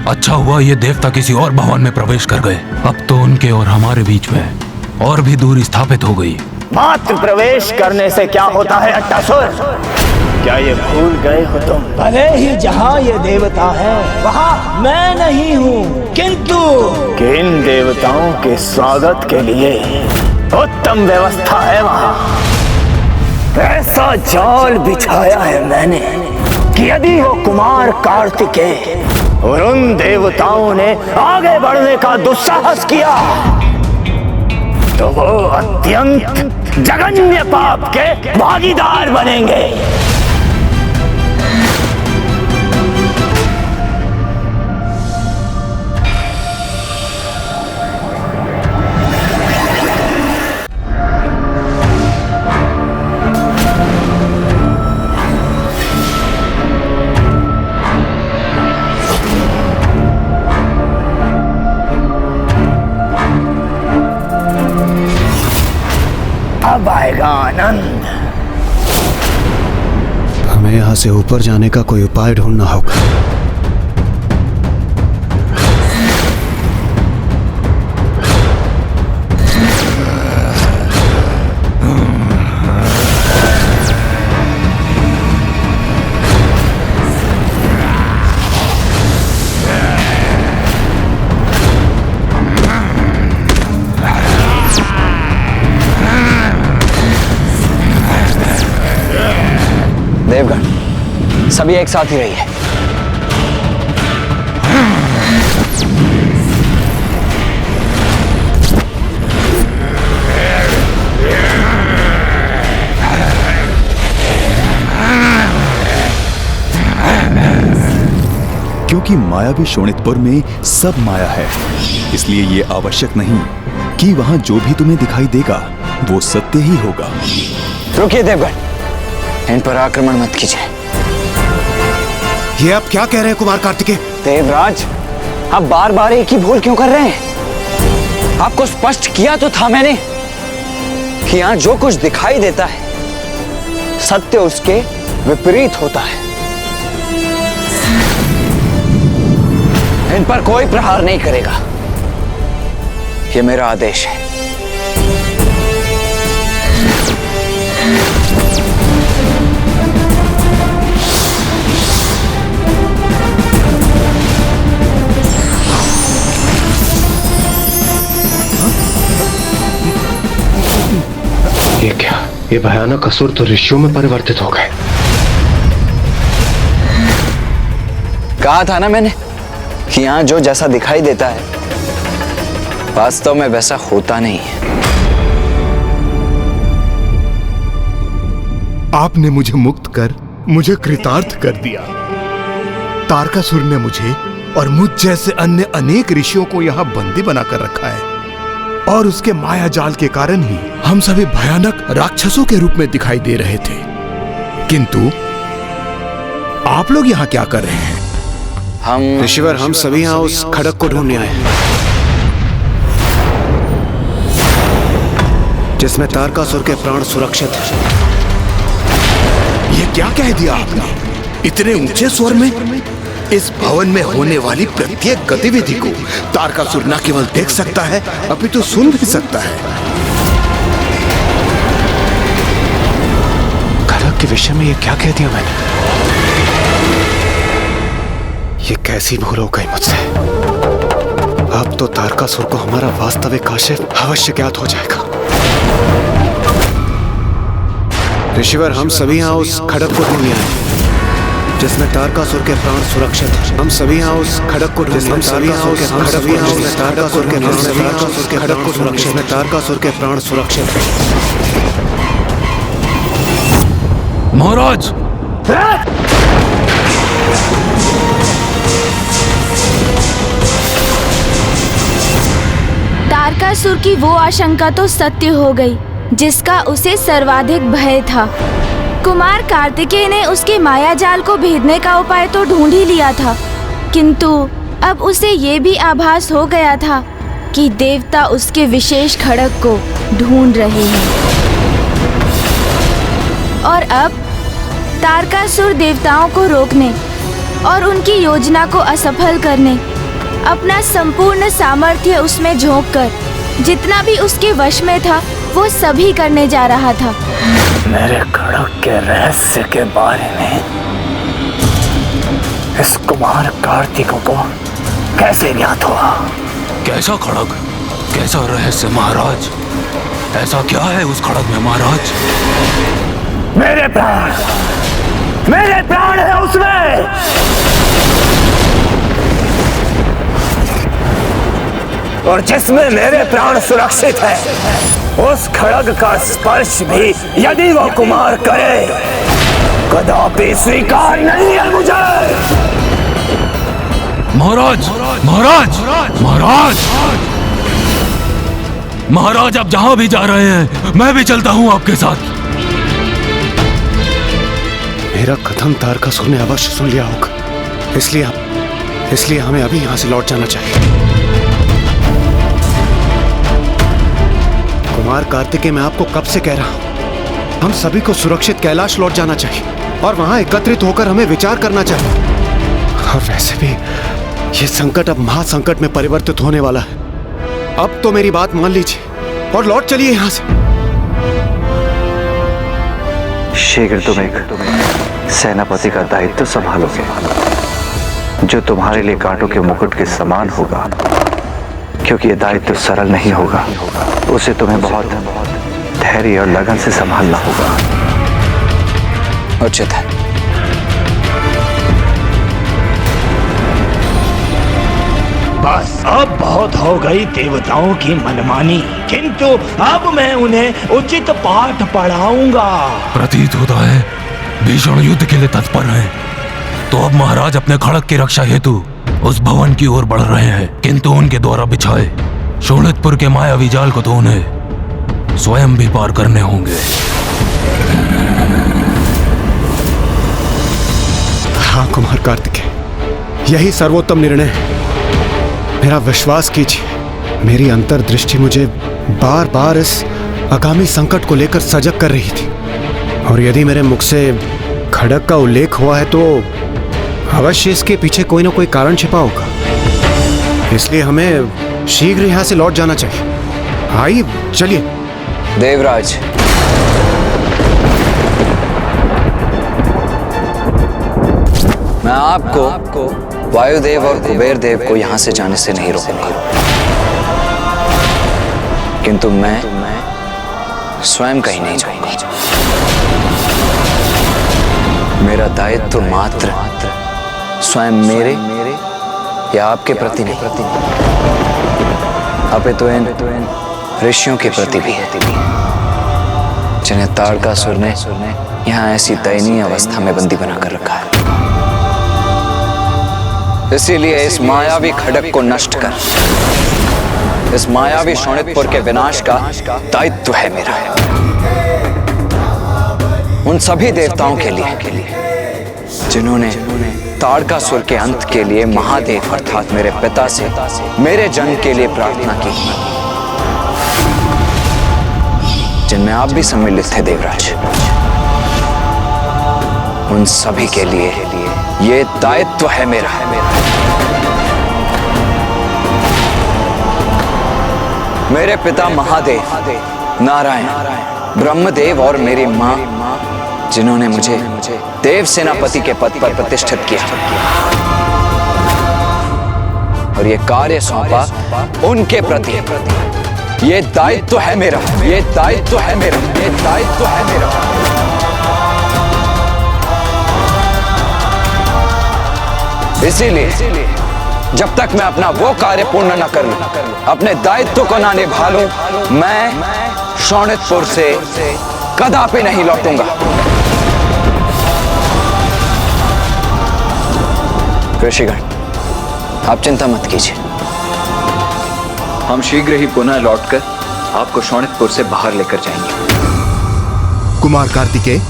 S4: अच्छा हुआ ये देवता किसी और भवन में प्रवेश कर गए। अब तो उनके और हमारे बीच में और भी दूरी स्थापित हो गई।
S3: मात्र प्रवेश करने से क्या होता है अट्टासुर? क्या ये भूल गए हो तुम? भले ही जहाँ ये देवता है वहाँ मैं नहीं हूँ, किंतु किन देवताओं के स्वागत के लिए उत्तम व्यवस्था है वहाँ। ऐसा जाल बिछाया है मैंने कि यदि वो कुमार कार्तिकेय और उन देवताओं ने आगे बढ़ने का दुस्साहस किया तो वो अत्यंत जघन्य पाप के भागीदार बनेंगे। अब आएगा आनंद।
S12: हमें यहाँ से ऊपर जाने का कोई उपाय ढूंढना होगा।
S16: देवगण, सभी एक साथ ही रहिए।
S10: क्योंकि मायावी शोणितपुर में सब माया है, इसलिए ये आवश्यक नहीं कि वहां जो भी तुम्हें दिखाई देगा वो सत्य ही होगा।
S15: रुकिए देवगढ़, इन पर आक्रमण मत कीजिए।
S12: ये आप क्या कह रहे हैं कुमार कार्तिकेय?
S15: देवराज, आप बार बार एक ही भूल क्यों कर रहे हैं? आपको स्पष्ट किया तो था मैंने कि यहाँ जो कुछ दिखाई देता है सत्य उसके विपरीत होता है। इन पर कोई प्रहार नहीं करेगा, ये मेरा आदेश है।
S12: ये क्या? ये भयानक असुर तो ऋषियों में परिवर्तित हो गए।
S15: कहा था ना मैंने कि यहां जो जैसा दिखाई देता है वास्तव में वैसा होता नहीं है।
S5: आपने मुझे मुक्त कर मुझे कृतार्थ कर दिया। तारकासुर ने मुझे और मुझ जैसे अन्य अनेक ऋषियों को यहाँ बंदी बनाकर रखा है, और उसके माया जाल के कारण ही हम सभी भयानक राक्षसों के रूप में दिखाई दे रहे थे। किंतु आप लोग यहाँ क्या कर रहे हैं?
S15: हम
S12: ऋषिवर, हम सभी यहाँ उस खड़क को ढूंढने आए हैं जिसमें तारकासुर के प्राण सुरक्षित हैं।
S5: ये क्या कह दिया आपने इतने ऊंचे स्वर में? इस भवन में होने वाली प्रत्येक गतिविधि को तारकासुर न केवल देख सकता है अपितु सुन भी सकता है।
S12: खड़क के विषय में ये क्या कह दिया मैंने? ये कैसी भूल हो गई मुझसे। अब तो तारकासुर को हमारा वास्तविक आशय अवश्य ज्ञात हो जाएगा। ऋषिवर, हम सभी यहाँ उस खड़क को ढूंढने आए जिसमें तारकासुर के प्राण सुरक्षित हैं। हम सभी यहाँ उस खड़क को ढूंढने, हम सभी यहाँ उस खड़क को ढूंढने, तारकासुर के खड़क को सुरक्षित में तारकासुर के प्राण सुरक्षित हैं।
S4: महाराज,
S1: तारकासुर की वो आशंका तो सत्य हो गई जिसका उसे सर्वाधिक भय था। कुमार कार्तिकेय ने उसके माया जाल को भेदने का उपाय तो ढूंढ ही लिया था, किंतु अब उसे ये भी आभास हो गया था कि देवता उसके विशेष खड़क को ढूंढ रहे हैं। और अब तारकासुर देवताओं को रोकने और उनकी योजना को असफल करने अपना संपूर्ण सामर्थ्य उसमें झोंककर जितना भी उसके वश में था वो सभी करने जा रहा था।
S3: मेरे खड़क के रहस्य के बारे में इस कुमार कार्तिक को कैसे ज्ञात हुआ?
S4: कैसा खड़ग, कैसा रहस्य महाराज? ऐसा क्या है उस खड़ग में महाराज?
S3: मेरे प्राण है उसमें। और जिसमें मेरे प्राण सुरक्षित है उस खड़ग का स्पर्श भी यदि वो कुमार करे कदापि स्वीकार नहीं है मुझे।
S4: महाराज, महाराज, महाराज, महाराज, आप जहां भी जा रहे हैं मैं भी चलता हूं आपके साथ।
S12: मेरा कथन तारकासुर ने अवश्य सुन लिया होगा, इसलिए हमें अभी यहाँ से लौट जाना चाहिए। कुमार कार्तिकेय, मैं आपको कब से कह रहा हूं, हम सभी को सुरक्षित कैलाश लौट जाना चाहिए और वहां एकत्रित होकर हमें विचार करना चाहिए। और वैसे भी ये संकट अब महासंकट में परिवर्तित होने वाला है। अब तो मेरी बात मान लीजिए और लौट चलिए यहां से।
S6: शीघ्र तुम एक सेनापति का दायित्व संभालोगे जो तुम्हारे लिए कांटों के मुकुट के समान होगा, क्योंकि यह दायित्व सरल नहीं होगा। उसे तुम्हें बहुत धैर्य और लगन से संभालना होगा।
S15: उचित है।
S3: बस अब बहुत हो गई देवताओं की मनमानी, किंतु अब मैं उन्हें उचित पाठ पढ़ाऊंगा।
S4: प्रतीत होता है भीषण युद्ध के लिए तत्पर हैं। तो अब महाराज अपने खड़क की रक्षा हेतु उस भवन की ओर बढ़ रहे हैं, किंतु उनके द्वारा बिछाए शोणितपुर के मायावी जाल को तो उन्हें स्वयं भी पार करने होंगे।
S12: हाँ कुमार कार्तिकेय, यही सर्वोत्तम निर्णय है। मेरा विश्वास कीजिए, मेरी अंतर्दृष्टि मुझे बार बार इस आगामी संकट को लेकर सजग कर रही थी, और यदि मेरे मुख से खड़ग का उल्लेख हुआ है तो अवश्य इसके पीछे कोई ना कोई कारण छिपा होगा। इसलिए हमें शीघ्र यहां से लौट जाना चाहिए। आइए चलिए।
S2: देवराज, मैं आपको वायुदेव और कुबेर देव को यहां से जाने से नहीं रोकूंगा, किंतु मैं स्वयं कहीं नहीं जाऊंगा। मेरा दायित्व मात्र स्वयं मेरे या आपके प्रति नहीं, अपितु इन ऋषियों के प्रति भी है, जिन्हें ताड़कासुर ने यहाँ ऐसी दयनीय अवस्था में बंदी बनाकर रखा है। इसीलिए इस मायावी खड़ग को नष्ट कर इस मायावी शोणितपुर के विनाश का दायित्व है मेरा। उन सभी देवताओं के लिए जिन्होंने ताड़कासुर के अंत के लिए महादेव अर्थात मेरे पिता से मेरे जन्म के लिए प्रार्थना की, जिनमें आप भी सम्मिलित थे देवराज। उन सभी के लिए ये दायित्व है मेरा। मेरे पिता महादेव, नारायण, ब्रह्मदेव और मेरी मां, जिन्होंने मुझे देव सेनापति के पद पर प्रतिष्ठित किया और ये कार्य सौंपा, उनके प्रति ये दायित्व है मेरा। ये दायित्व है मेरा। ये दायित्व है मेरा। इसीलिए जब तक मैं अपना वो कार्य पूर्ण न कर लूं, अपने दायित्व को न निभा लूं, मैं शोणितपुर से कदापि नहीं लौटूंगा। ऋषिगण, आप चिंता मत कीजिए, हम शीघ्र ही पुनः लौटकर आपको शोणितपुर से बाहर लेकर जाएंगे।
S5: कुमार कार्तिकेय,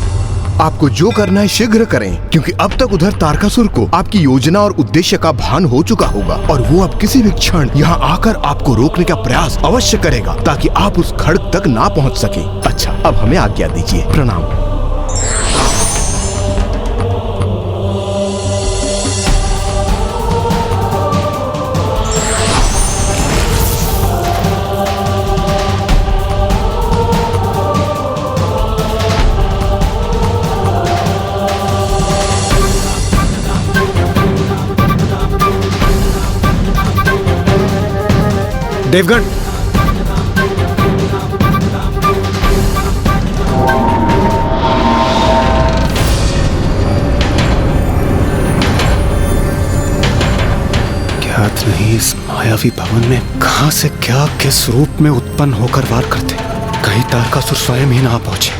S5: आपको जो करना है शीघ्र करें, क्योंकि अब तक उधर तारकासुर को आपकी योजना और उद्देश्य का भान हो चुका होगा और वो अब किसी भी क्षण यहाँ आकर आपको रोकने का प्रयास अवश्य करेगा, ताकि आप उस खड़ग तक ना पहुँच सके। अच्छा, अब हमें आज्ञा दीजिए। प्रणाम।
S12: देवगण, ज्ञात नहीं इस मायावी भवन में कहां से क्या किस रूप में उत्पन्न होकर वार करते। कहीं तारकासुर स्वयं ही ना पहुंचे।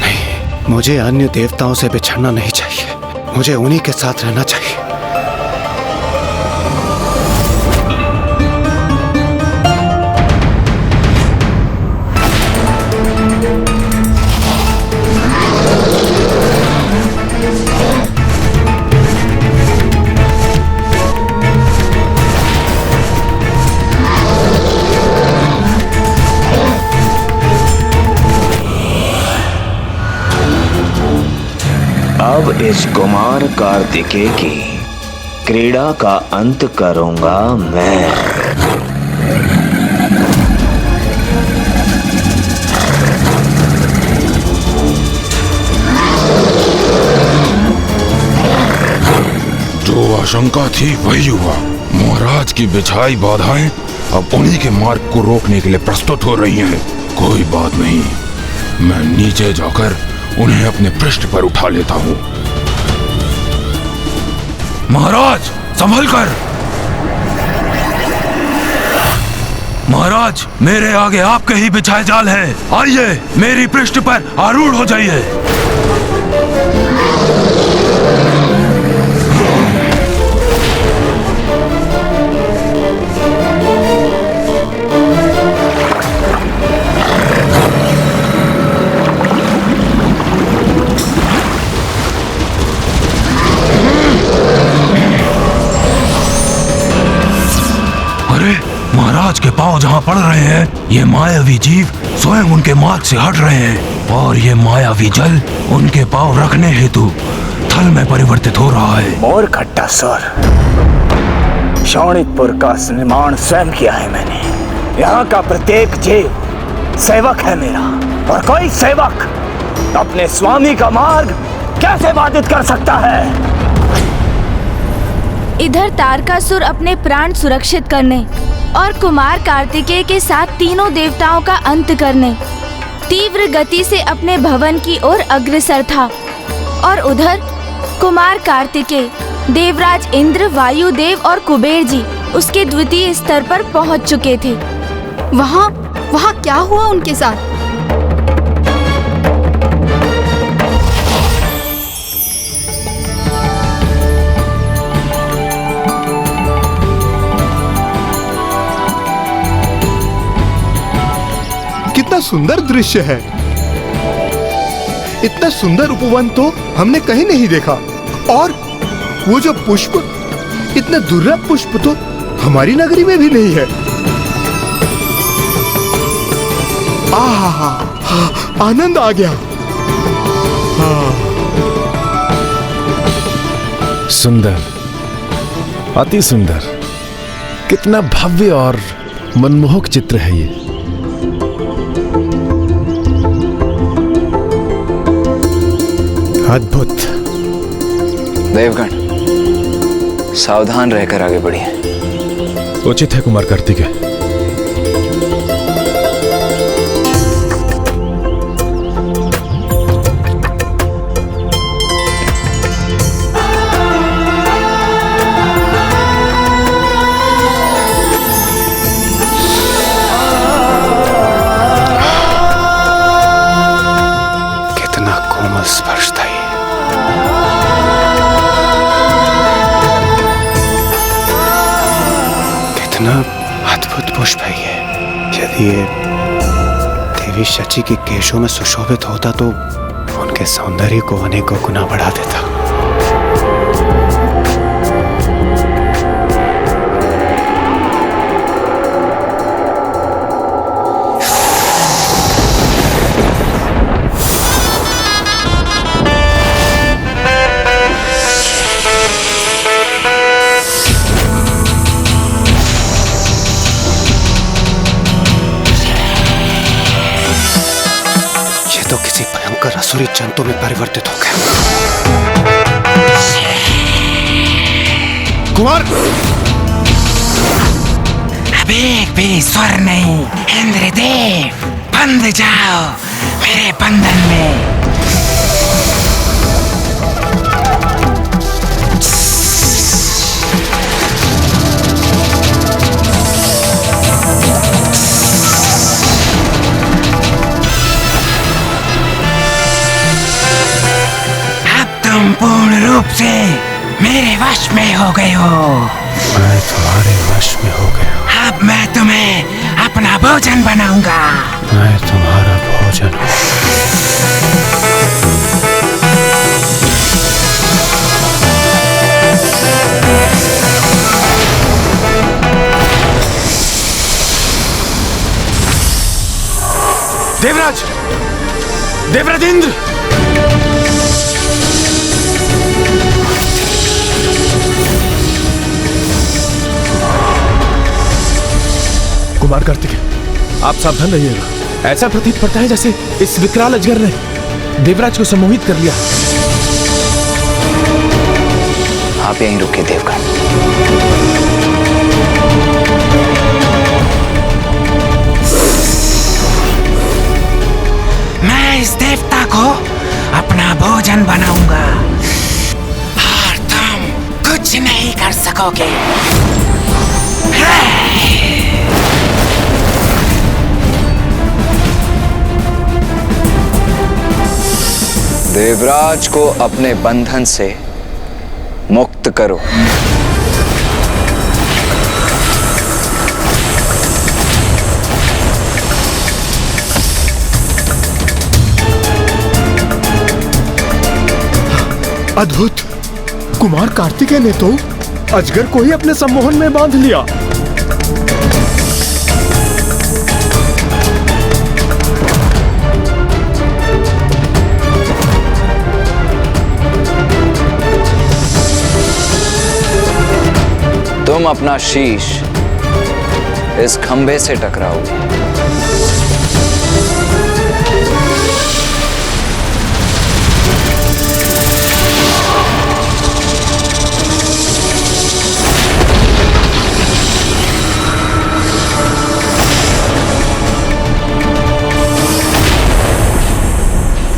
S12: नहीं, मुझे अन्य देवताओं से बिछड़ना नहीं चाहिए, मुझे उन्हीं के साथ रहना चाहिए।
S15: अब इस कुमार कार्तिकेय की क्रीड़ा का अंत करूंगा मैं।
S4: जो आशंका थी वही हुआ। महाराज की बिछाई बाधाएं अब उन्हीं के मार्ग को रोकने के लिए प्रस्तुत हो रही हैं। कोई बात नहीं, मैं नीचे जाकर उन्हें अपने पृष्ठ पर उठा लेता हूं। महाराज, संभल कर। महाराज, मेरे आगे आपके ही बिछाए जाल है। आइए, मेरी पृष्ठ पर आरूढ़ हो जाइए। यहाँ पड़ रहे हैं, ये मायावी जीव स्वयं उनके मार्ग से हट रहे हैं और ये मायावी जल उनके पांव रखने हेतु थल में परिवर्तित हो रहा है।
S3: मोर खट्टासुर, शोणितपुर का निर्माण स्वयं किया है मैंने। यहाँ का प्रत्येक जीव सेवक है मेरा, और कोई सेवक अपने स्वामी का मार्ग कैसे बाधित कर सकता है?
S1: इधर तारकासुर अपने प्राण सुरक्षित करने और कुमार कार्तिकेय के साथ तीनों देवताओं का अंत करने तीव्र गति से अपने भवन की ओर अग्रसर था, और उधर कुमार कार्तिकेय, देवराज इंद्र, वायुदेव और कुबेर जी उसके द्वितीय स्तर पर पहुंच चुके थे।
S11: वहाँ क्या हुआ उनके साथ?
S5: कितना सुंदर दृश्य है। इतना सुंदर उपवन तो हमने कहीं नहीं देखा, और वो जो पुष्प, इतना दुर्लभ पुष्प तो हमारी नगरी में भी नहीं है। आहा, आनंद आ गया।
S16: सुंदर, अति सुंदर, कितना भव्य और मनमोहक चित्र है ये।
S5: अद्भुत।
S2: देवगण, सावधान रहकर आगे बढ़िए।
S16: उचित है कुमार कार्तिकेय।
S12: कितना कोमल स्पर्श था ये। कितना अद्भुत पुष्प है ये। यदि ये देवी शची के केशों में सुशोभित होता तो उनके सौंदर्य को अनेकों गुना बढ़ा देता। तो किसी भयंकर असुरी जंतु में परिवर्तित हो गया।
S3: कुमार, अब एक भी स्वर नहीं। इंद्रदेव, बंध जाओ मेरे बंधन में। तुम पूर्ण रूप से मेरे वश में हो गए हो।
S12: मैं तुम्हारे वश में हो गया।
S3: अब मैं तुम्हें अपना भोजन बनाऊंगा।
S12: मैं तुम्हारा भोजन हूँ।
S3: देवराज, देवराज इंद्र,
S16: कुमार कार्तिकेय, आप सावधान रहिएगा। ऐसा प्रतीत पड़ता है जैसे इस विकराल अजगर ने देवराज को सम्मोहित कर लिया।
S2: आप यहीं रुकिए देवगण।
S3: मैं इस देवता को अपना भोजन बनाऊंगा और तुम कुछ नहीं कर सकोगे।
S2: देवराज को अपने बंधन से मुक्त करो।
S5: अद्भुत। कुमार कार्तिकेय ने तो अजगर को ही अपने सम्मोहन में बांध लिया।
S13: तुम अपना शीश इस खंभे से टकराओगे।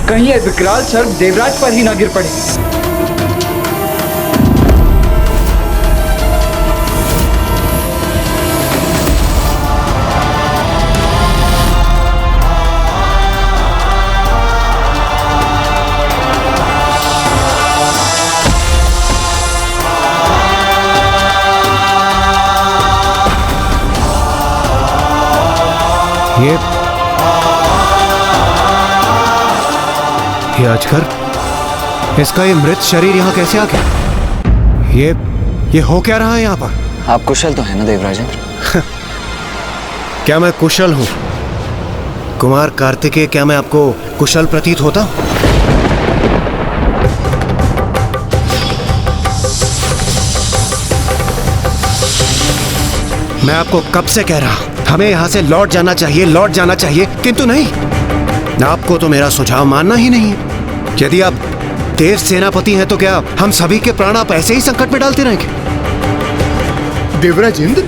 S17: कहीं ये विकराल सर्प देवराज पर ही ना गिर पड़े।
S12: ये अजगर, इसका ये मृत शरीर यहाँ कैसे आ गया? ये हो क्या रहा है यहाँ पर?
S13: आप कुशल तो है ना देवराजेंद्र?
S12: क्या मैं कुशल हूँ? कुमार कार्तिकेय, क्या मैं आपको कुशल प्रतीत होता हूँ? मैं आपको कब से कह रहा हूं, हमें यहां से लौट जाना चाहिए, किंतु नहीं। आपको तो मेरा सुझाव मानना ही नहीं है। यदि आप देव सेनापति हैं तो क्या हम सभी के प्राण आप ऐसे ही संकट में डालते रहेंगे?
S5: देवराज इंद्र,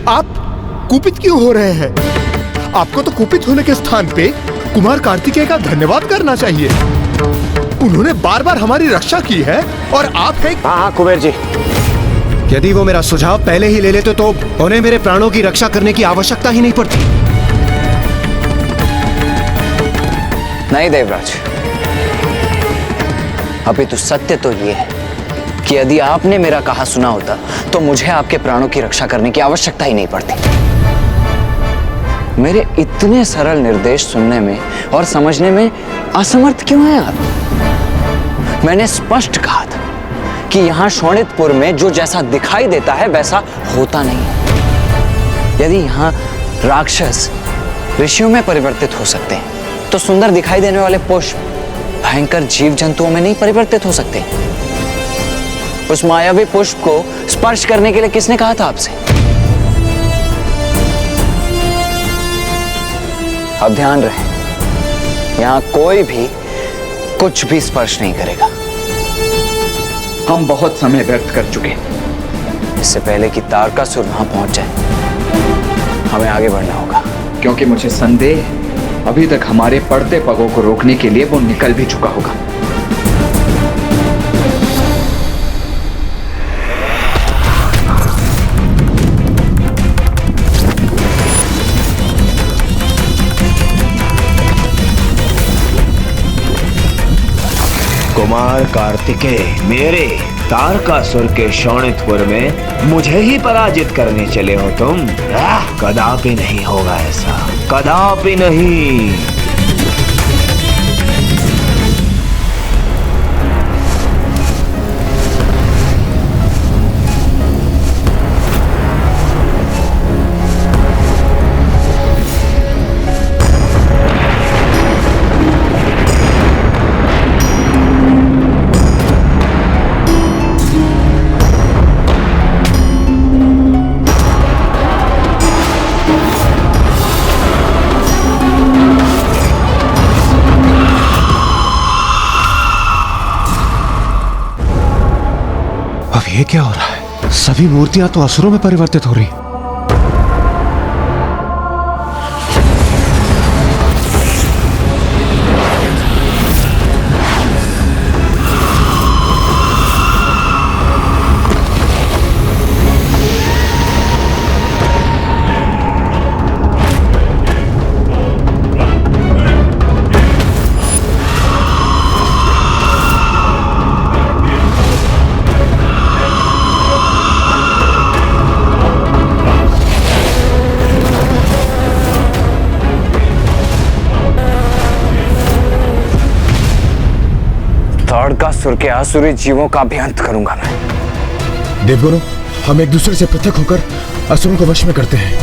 S5: आप कुपित क्यों हो रहे हैं? आपको तो कुपित होने के स्थान पे कुमार कार्तिकेय का धन्यवाद करना चाहिए। उन्होंने बार बार हमारी रक्षा की है और आप हैं।
S12: हाँ कुबेर जी, यदि वो मेरा सुझाव पहले ही ले लेते तो उन्हें मेरे प्राणों की रक्षा करने की आवश्यकता ही नहीं पड़ती।
S13: नहीं देवराज, अभी तो सत्य तो ये है कि यदि आपने मेरा कहा सुना होता तो मुझे आपके प्राणों की रक्षा करने की आवश्यकता ही नहीं पड़ती। मेरे इतने सरल निर्देश सुनने में और समझने में असमर्थ क्यों हैं आप? मैंने स्पष्ट कहा था कि यहां शोणितपुर में जो जैसा दिखाई देता है वैसा होता नहीं। यदि यहां राक्षस ऋषियों में परिवर्तित हो सकते हैं तो सुंदर दिखाई देने वाले पुष्प भयंकर जीव जंतुओं में नहीं परिवर्तित हो सकते। उस मायावी पुष्प को स्पर्श करने के लिए किसने कहा था आपसे? अब ध्यान रहे, यहां कोई भी कुछ भी स्पर्श नहीं करेगा।
S17: हम बहुत समय व्यर्थ कर चुके।
S13: इससे पहले कि तारकासुर वहां पहुंच जाए हमें आगे बढ़ना होगा,
S17: क्योंकि मुझे संदेह है अभी तक हमारे पड़ते पगों को रोकने के लिए वो निकल भी चुका होगा।
S15: कुमार कार्तिकेय मेरे तारकासुर के शोणितपुर में मुझे ही पराजित करने चले हो तुम? कदापि नहीं होगा ऐसा, कदापि नहीं।
S12: ये क्या हो रहा है? सभी मूर्तियां तो असुरों में परिवर्तित हो रही।
S13: तारकासुर के आसुरी जीवों का भी अंत करूंगा मैं।
S16: देवगुरु, हम एक दूसरे से पृथक होकर असुरों को वश में करते हैं।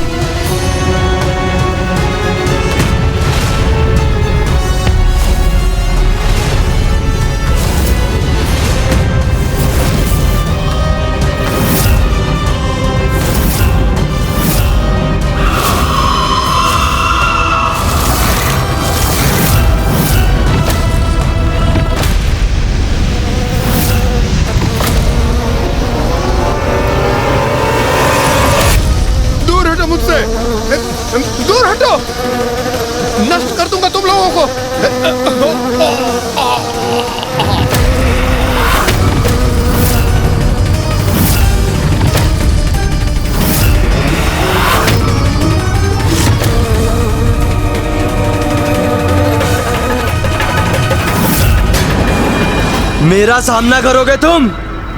S18: मेरा सामना करोगे तुम?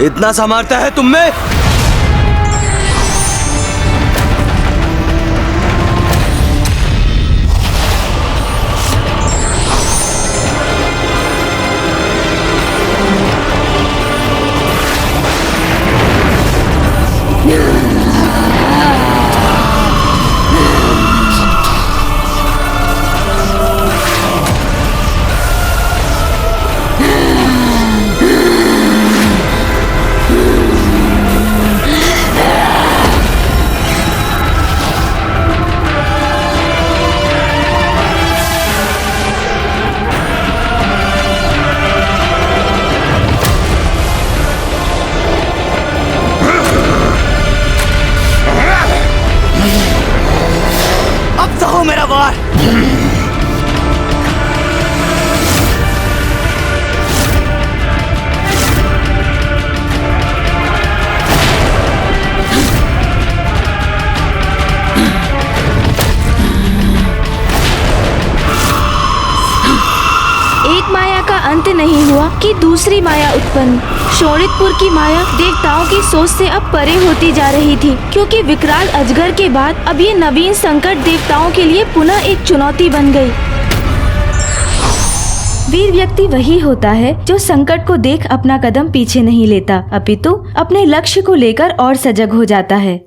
S18: इतना सामर्थ्य है तुम में? मेरा वार।
S1: एक माया का अंत नहीं हुआ कि दूसरी माया उत्पन्न। शोणितपुर की माया देवताओं की सोच से अब परे होती जा रही थी, क्योंकि विकराल अजगर के बाद अब ये नवीन संकट देवताओं के लिए पुनः एक चुनौती बन गई। वीर व्यक्ति वही होता है जो संकट को देख अपना कदम पीछे नहीं लेता, अपितु अपने लक्ष्य को लेकर और सजग हो जाता है।